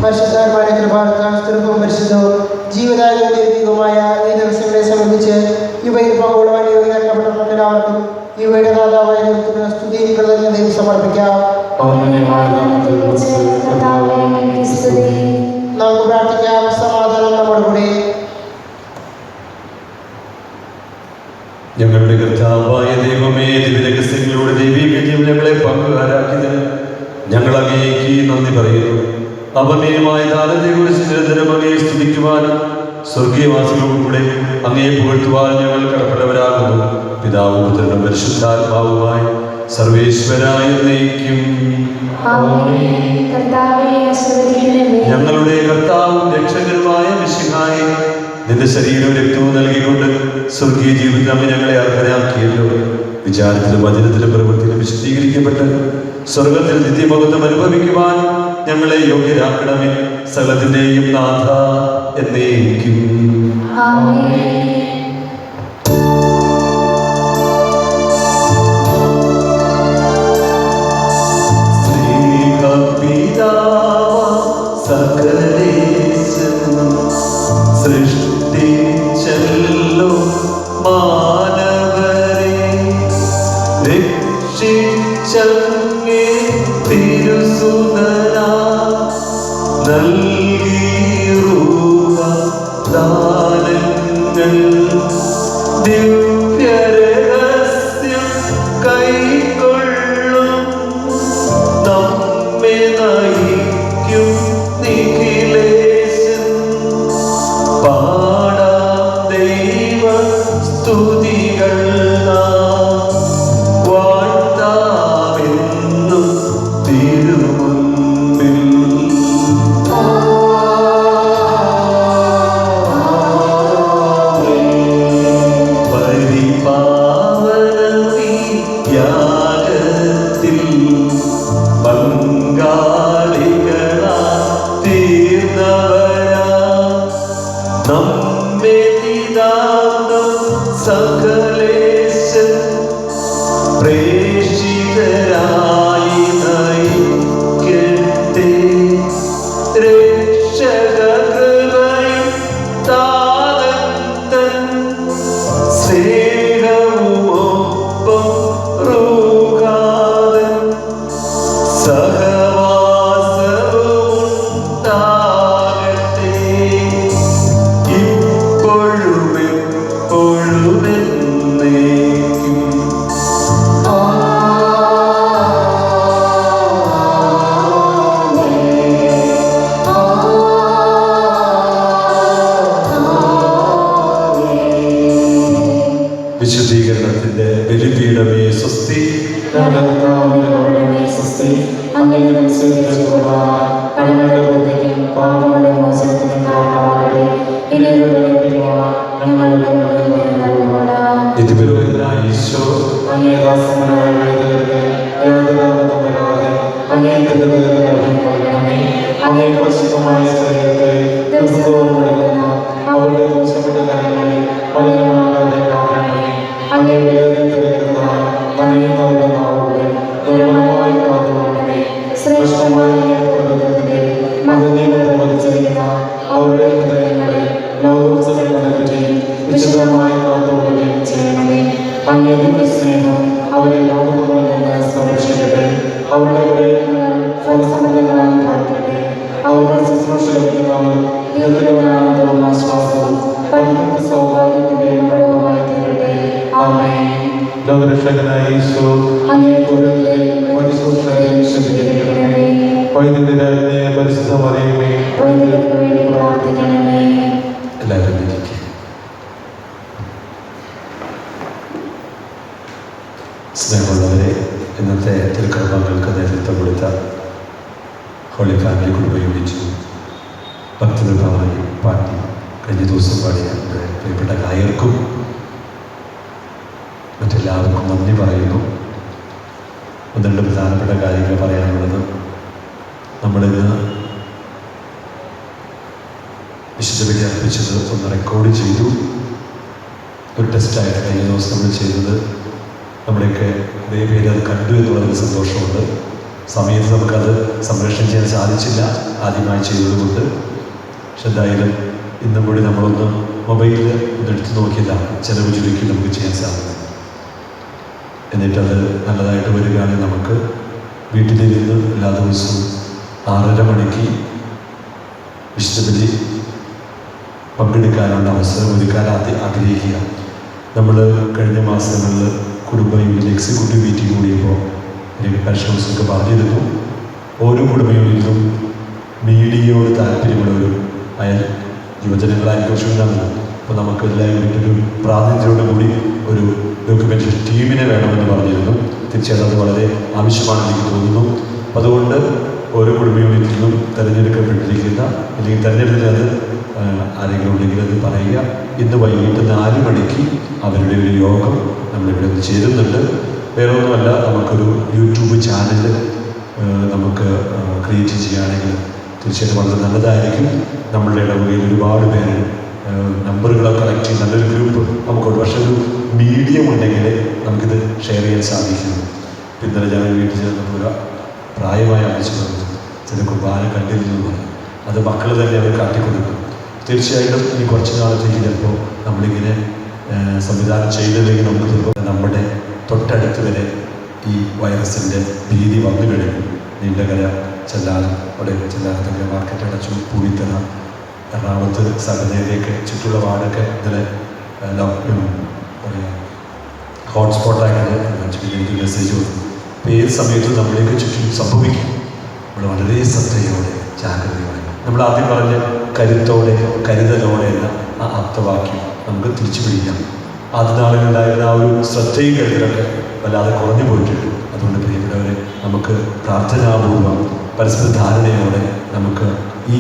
പരിശുദ്ധന്മാരെ കൃപാർത്താൻ സ്ഥിരവും പരിശുദ്ധവും ജീവദായകവും ദൈവികവുമായ ഈ ദിവസങ്ങളെ സമർപ്പിച്ച് ഇവയിൽ പങ്കുകൊള്ളുവാൻ യോഗ്യരാക്കപ്പെട്ട എല്ലാവർക്കും ഇവയുടെ നാഥാവായ ദൈവത്തിന് സ്തുതിയും കൃതജ്ഞതയും സമർപ്പിക്കാം. നമുക്ക് പ്രാർത്ഥിക്കാം. സമാധാനം നമ്മുടെ കൂടെ. ഞങ്ങളുടെ കർത്താവായ ദൈവമേ, ദിവ്യരഹസ്യങ്ങളുടെ ദൈവിക ജീവനങ്ങളെ പങ്കുകാരാക്കിയതിന് ഞങ്ങൾ അങ്ങേക്ക് നന്ദി പറയുന്നു. അപമേയമായ ദാനത്തെക്കുറിച്ച് നിരന്തരം അങ്ങയെ സ്തുതിക്കുവാനും സ്വർഗീയവാസികളോടുകൂടെ അങ്ങയെ പുകഴ്ത്തുവാൻ ഞങ്ങൾ കടപ്പെട്ടവരാകുന്നു. പിതാവും പുത്രനും പരിശുദ്ധാത്മാവുമായി സർവേശ്വരായ എന്നേക്കും. ഞങ്ങളുടെ കർത്താവും രക്ഷകനുമായ മിശിഹായെ, നിന്റെ ശരീരവും രക്തവും നൽകിക്കൊണ്ട് സ്വർഗീയ ജീവിതം അങ്ങ് ഞങ്ങളെ അർഹരാക്കിയല്ലോ. വിചാരത്തിലും വചനത്തിലും പ്രവൃത്തിയിലും വിശദീകരിക്കപ്പെട്ട് സ്വർഗത്തിൽ നിത്യമഹത്വം അനുഭവിക്കുവാൻ ഞങ്ങളെ യോഗ്യരാക്കണമേ. സകലത്തിന്റെയും നാഥ എന്നേക്കും. സൃഷ്ടിച്ചല്ലോ മാനവരെ, രക്ഷിച്ചങ്ങേ തിരുസുതനാ നൽകിയിറുക ദാനങ്ങൾ. ദിവ്യരഹസ്യം കൈക്കൊള്ളും നമ്മെ നയിക്കും നിഖിലേശൻ. പാടാം ദൈവ സ്തുതികൾ, വാഴ്ത്താമെന്നും തിരുമുൻപിൽ. പരിപാവനീ യാഗത്തിൽ പങ്കാളികളാ തീർന്നവരാ നമ്മെ പിതാവും സകലേശൻ പ്രേഷിതരായി നയിക്കട്ടെ. രക്ഷകൃപയും താതൻ സ്നേഹവുമൊപ്പം റൂഹാതൻ സഹവാസവുമുണ്ടാകട്ടെ. ഇപ്പോഴും എപ്പോഴും എന്നേക്കും. വിശുദ്ധീകരണത്തിന്റെ ബലിപീഠമേ സ്വസ്തി. ഇതിപുരോഹിതനായ ഈശോ അവരുടെ മോശപ്പെട്ട കാര്യങ്ങളിൽ മലിനമാകാതെ കാക്കണമേ. അങ്ങേ വേദനത്തിലേക്കുന്ന നനയുന്നവരുടെ നാവുകളെ ദുർബലമായി കാത്തുകൊള്ളണമേ. ശ്രേഷ്ഠമായ പ്രകൃതത്തിന്റെ മഹനീയത്തെ വലിച്ചെറിയുന്ന അവരുടെ ഹൃദയങ്ങളെ ലോകോത്സവങ്ങളെപ്പറ്റി വിശദമായി കാത്തുകൊള്ളുകയും ചെയ്യണമേ. അങ്ങേ സ്നേഹം അവരെ ലോകങ്ങളിൽ നിന്ന് സംരക്ഷിക്കട്ടെ. അവരുടെ ഹൃദയങ്ങൾ ഫലസമൃദ്ധങ്ങളായി കാക്കട്ടെ. അവരുടെ ശുശ്രൂഷ ലഭിക്കുന്നവർ ആനന്ദവും ആശ്വാസവും പരിപൂർണ്ണ സൗഭാഗ്യത്തിന്റെയും ഘടകമായി തീരട്ടെ. ആമേൻ. ലോകരക്ഷകനായ ഈശോ വൈദ്യുതി പരിശുദ്ധ മറിയമേ, വേണ്ടി പ്രാർത്ഥിക്കണം. ഫാമിലി കുടുംബ യൂണിറ്റ് ഭക്തൃഭാവി പാട്ടി കഴിഞ്ഞ ദിവസം പാടിയ എൻ്റെ പ്രിയപ്പെട്ട ഗായകർക്കും മറ്റെല്ലാവർക്കും നന്ദി പറയുന്നു. ഒന്ന് രണ്ട് പ്രധാനപ്പെട്ട കാര്യങ്ങൾ പറയാനുള്ളത്, നമ്മളിന്ന് വിശുദ്ധ ബലി അർപ്പിച്ചത് ഒന്ന് റെക്കോർഡ് ചെയ്തു. ഒരു ടെസ്റ്റായിട്ട് കഴിഞ്ഞ ദിവസം നമ്മൾ ചെയ്തത്, നമ്മുടെയൊക്കെ കുറേ പേര് അത് കണ്ടു എന്നുള്ളതിൽ സന്തോഷമുണ്ട്. സമയത്ത് നമുക്കത് സംരക്ഷണം ചെയ്യാൻ സാധിച്ചില്ല ആദ്യമായി ചെയ്തതുകൊണ്ട്. പക്ഷെ എന്തായാലും ഇന്നും കൂടി നമ്മളൊന്ന് മൊബൈലിൽ ഒന്ന് എടുത്തു നോക്കിയില്ല, ചിലവ് ചുരുക്കി നമുക്ക് ചെയ്യാൻ സാധിക്കും. എന്നിട്ടത് നല്ലതായിട്ട് വരികയാണെങ്കിൽ നമുക്ക് വീട്ടിലിരുന്ന് എല്ലാ ദിവസവും 6:30 മണിക്ക് വിശുദ്ധ ബലി പങ്കെടുക്കാനുള്ള അവസരം ഒരുക്കാൻ ആഗ്രഹിക്കുക. നമ്മൾ കഴിഞ്ഞ മാസങ്ങളിൽ കുടുംബ യൂണിറ്റ് എക്സിക്യൂട്ടീവ് മീറ്റിംഗ് കൂടിയപ്പോൾ എനിക്ക് കർഷകർക്ക് പറഞ്ഞിരുന്നു, ഓരോ കുടുംബ യൂണിറ്റിലും മീഡിയയോട് താല്പര്യമുള്ളവരും അയൽ യുവജനങ്ങളായിരിക്കും ഉണ്ടാകുന്നത്. അപ്പോൾ നമുക്ക് എല്ലാ യൂണിറ്റൊരു പ്രാതിനിധ്യത്തോടു കൂടി ഒരു ഡോക്യുമെൻ്ററി ടീമിനെ വേണമെന്ന് പറഞ്ഞിരുന്നു. തീർച്ചയായിട്ടും അത് വളരെ ആവശ്യമാണെന്ന് എനിക്ക് തോന്നുന്നു. അതുകൊണ്ട് ഓരോ കുടുംബ യൂണിറ്റിലും തിരഞ്ഞെടുക്കപ്പെട്ടിരിക്കുന്ന അല്ലെങ്കിൽ തിരഞ്ഞെടുത്തത് ആരെങ്കിലും ഉണ്ടെങ്കിൽ അത് പറയുക. ഇന്ന് വൈകിട്ട് 4 മണിക്ക് അവരുടെ ഒരു യോഗം നമ്മളിവിടെ ചേരുന്നുണ്ട്. വേറെ ഒന്നുമല്ല, നമുക്കൊരു യൂട്യൂബ് ചാനൽ നമുക്ക് ക്രിയേറ്റ് ചെയ്യുകയാണെങ്കിൽ തീർച്ചയായിട്ടും വളരെ നല്ലതായിരിക്കും. നമ്മളുടെ ഇടവകയിൽ ഒരുപാട് പേര് നമ്പറുകളൊക്കെ കളക്ട് ചെയ്ത് നല്ലൊരു ഗ്രൂപ്പ് നമുക്കുണ്ട്. പക്ഷെ ഒരു മീഡിയം ഉണ്ടെങ്കിൽ നമുക്കിത് ഷെയർ ചെയ്യാൻ സാധിക്കും. ഇന്നലെ ഞാൻ വീട്ടിൽ ചെന്നപ്പോൾ പ്രായമായ അമ്മച്ചി പറഞ്ഞു, ചില കുർബാന കണ്ടിരുന്നു പറഞ്ഞു. അത് മക്കൾ തന്നെ അവർ കാട്ടിക്കൊടുക്കും. തീർച്ചയായിട്ടും ഇനി കുറച്ച് നാളത്തേക്ക് ചിലപ്പോൾ നമ്മളിങ്ങനെ സംവിധാനം ചെയ്തില്ലെങ്കിൽ നമുക്ക് ചിലപ്പോൾ നമ്മുടെ തൊട്ടടുത്ത് വരെ ഈ വൈറസിൻ്റെ ഭീതി വന്നു കഴിഞ്ഞു. നീണ്ടകര, ചെല്ലാനം, അവിടെ ചെല്ലാനത്തൊക്കെ മാർക്കറ്റ് അടച്ചു, പൂണിത്തറ, എറണാകുളത്ത് സകലയിലേക്ക് ചുറ്റുള്ള വാർഡൊക്കെ ഇന്നലെ പറയുക ഹോട്ട്സ്പോട്ടായിട്ട് എനിക്ക് മെസ്സേജ് വന്നു. അപ്പോൾ ഏത് സമയത്തും നമ്മളേക്ക് ചുറ്റും സംഭവിക്കും. നമ്മൾ വളരെ ശ്രദ്ധയോടെ ജാഗ്രതയോടെ, നമ്മൾ ആദ്യം പറഞ്ഞ കരുത്തോടെ കരുതലോടെ എന്ന ആ ആപ്തവാക്യം നമുക്ക് തിരിച്ചു പിടിക്കാം. ആദ്യ നാളുകളിലായിരുന്ന ആ ഒരു ശ്രദ്ധയും കരുതലൊക്കെ വല്ലാതെ കുറഞ്ഞു പോയിട്ടുണ്ട്. അതുകൊണ്ട് പ്രിയപ്പെട്ടവരെ, നമുക്ക് പ്രാർത്ഥനാപൂർവ്വം പരസ്പര ധാരണയോടെ നമുക്ക് ഈ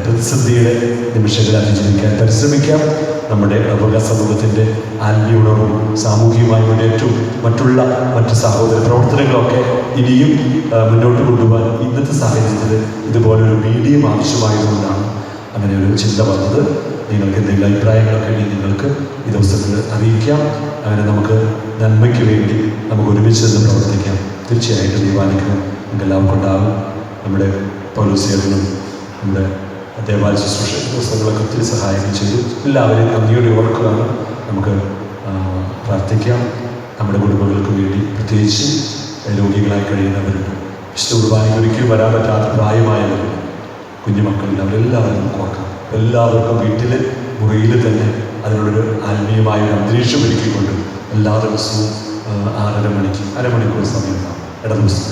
പ്രതിസന്ധിയുടെ നിമിഷങ്ങളെ അതിജീവിക്കാൻ പരിശ്രമിക്കാം. നമ്മുടെ ഇടവക സമൂഹത്തിൻ്റെ ആത്മീയ ഉണർവും സാമൂഹികമായ മുന്നേറ്റവും മറ്റ് സഹോദര പ്രവർത്തനങ്ങളൊക്കെ ഇനിയും മുന്നോട്ട് കൊണ്ടുപോകാൻ ഇന്നത്തെ സാഹചര്യത്തിൽ ഇതുപോലൊരു മീഡിയം ആവശ്യമായതുകൊണ്ടാണ് അങ്ങനെ ഒരു ചിന്ത വന്നത്. നിങ്ങൾക്ക് എന്തെങ്കിലും അഭിപ്രായങ്ങളൊക്കെ ഉണ്ടെങ്കിൽ നിങ്ങൾക്ക് ഈ ദിവസത്തിൽ അറിയിക്കാം. അങ്ങനെ നമുക്ക് നന്മയ്ക്ക് വേണ്ടി നമുക്ക് ഒരുമിച്ച് നിന്ന് പ്രവർത്തിക്കാം. തീർച്ചയായിട്ടും ദൈവാനുഗ്രഹം നമുക്ക് എല്ലാവർക്കും ഉണ്ടാകും. നമ്മുടെ പൗലോസ്യനും നമ്മുടെ ദേവാലയ ശുശ്രൂഷ ദിവസങ്ങളൊക്കെ ഒത്തിരി സഹായം ചെയ്തു. എല്ലാവരെയും നന്ദിയോടെ ഓർക്കുകയാണ്. നമുക്ക് പ്രാർത്ഥിക്കാം. നമ്മുടെ കുടുംബങ്ങൾക്ക് വേണ്ടി, പ്രത്യേകിച്ച് രോഗികളായി കഴിയുന്നവരുണ്ട്, വിശുദ്ധ കുർബാനയ്ക്ക് ഒരിക്കലും വരാൻ പറ്റാത്ത പ്രായമായവരുണ്ട്, കുഞ്ഞുമക്കളുണ്ട്, അവരെല്ലാവരും നമുക്ക് ഓർക്കാം. എല്ലാവർക്കും വീട്ടിൽ മുറിയിൽ തന്നെ അതിനുള്ളൊരു ആത്മീയമായൊരു അന്തരീക്ഷം ഒരുക്കിക്കൊണ്ട് എല്ലാ ദിവസവും 6:30 മണിക്ക് അരമണിക്കൂർ സമയം ഉണ്ടാകും. ഇട ദിവസം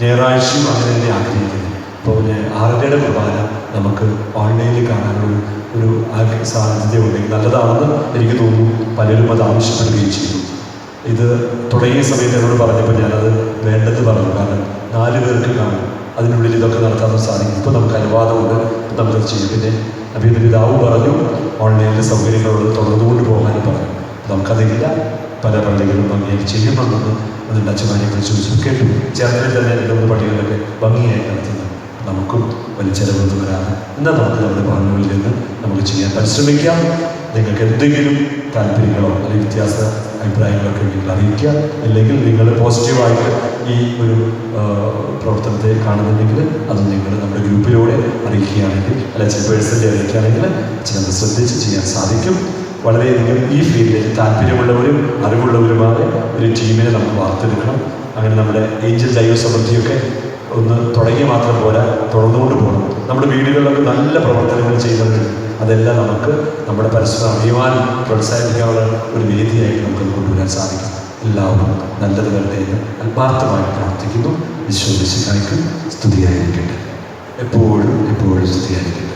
ഞായറാഴ്ചയും അങ്ങനെ തന്നെ ആഗ്രഹിക്കുന്നത്. അപ്പോൾ 6:30 കുർബാന നമുക്ക് ഓൺലൈനിൽ കാണാനുള്ള ഒരു സാധ്യത ഉണ്ടെങ്കിൽ നല്ലതാണെന്ന് എനിക്ക് തോന്നുന്നു. പലരും അത് ആവശ്യപ്പെടുകയും ചെയ്തു. ഇത് തുടങ്ങിയ സമയത്ത് എന്നോട് പറഞ്ഞപ്പോൾ ഞാനത് വേണ്ടെന്ന് പറഞ്ഞു. കാരണം 4 പേർക്ക് കാണും, അതിനുള്ളിൽ ഇതൊക്കെ നടത്താൻ സാധിക്കും. ഇപ്പോൾ നമുക്ക് അനുവാദമുണ്ട്, നമുക്കത് ചെയ്യും. പിന്നെ അഭിയുടെ പിതാവ് പറഞ്ഞു ഓൺലൈനിൽ സൗകര്യങ്ങളുള്ളത് തുടർന്നുകൊണ്ട് പോകാനും പറഞ്ഞു. നമുക്കതില്ല, പല പള്ളികളും ഭംഗിയായി ചെയ്യുന്നുണ്ടെന്ന് അതിൻ്റെ അച്ഛന്മാരെ കുറിച്ച് കേട്ടു. ചേർന്നിൽ തന്നെ 2-3 പള്ളികളിലൊക്കെ ഭംഗിയായി നടത്തുന്നു. നമുക്കും വലിയ ചിലവൊന്നും വരാതെ എന്നാൽ നമുക്ക് നമ്മുടെ ഭവനങ്ങളിൽ നിന്ന് നമുക്ക് ചെയ്യാൻ പരിശ്രമിക്കാം. നിങ്ങൾക്ക് എന്തെങ്കിലും താല്പര്യങ്ങളോ അല്ലെങ്കിൽ വ്യത്യാസ അഭിപ്രായങ്ങളൊക്കെ നിങ്ങൾ അറിയിക്കുക. അല്ലെങ്കിൽ നിങ്ങൾ പോസിറ്റീവായിട്ട് ഈ ഒരു പ്രവർത്തനത്തെ കാണുന്നുണ്ടെങ്കിൽ അത് നിങ്ങൾ നമ്മുടെ ഗ്രൂപ്പിലൂടെ അറിയിക്കുകയാണെങ്കിൽ, അല്ല ചില പേഴ്സണലി അറിയിക്കുകയാണെങ്കിൽ ചിലത് ശ്രദ്ധിച്ച് ചെയ്യാൻ സാധിക്കും. വളരെയധികം ഈ ഫീൽഡിൽ താല്പര്യമുള്ളവരും അറിവുള്ളവരുമായ ഒരു ടീമിനെ നമുക്ക് വാർത്തെടുക്കണം. അങ്ങനെ നമ്മുടെ ഏഞ്ചൽ ദൈവസമൃദ്ധിയൊക്കെ ഒന്ന് തുടങ്ങി മാത്രം പോരാ, തുടർന്നുകൊണ്ട് പോകണം. നമ്മുടെ വീടുകളിലൊക്കെ നല്ല പ്രവർത്തനങ്ങൾ ചെയ്യുന്നുണ്ട്. അതെല്ലാം നമുക്ക് നമ്മുടെ പരസ്പരം അറിയുവാനും പ്രോത്സാഹിപ്പിക്കാനുള്ള ഒരു വേദിയായിട്ട് നമുക്ക് കൊണ്ടുവരാൻ സാധിക്കും. എല്ലാവരും നല്ലത് വരട്ടെ എന്ന് ആത്മാർത്ഥമായി പ്രാർത്ഥിക്കുന്നു. വിശ്വസിക്കാനും സ്തുതിയായിരിക്കട്ടെ. എപ്പോഴും സ്തുതിയായിരിക്കട്ടെ.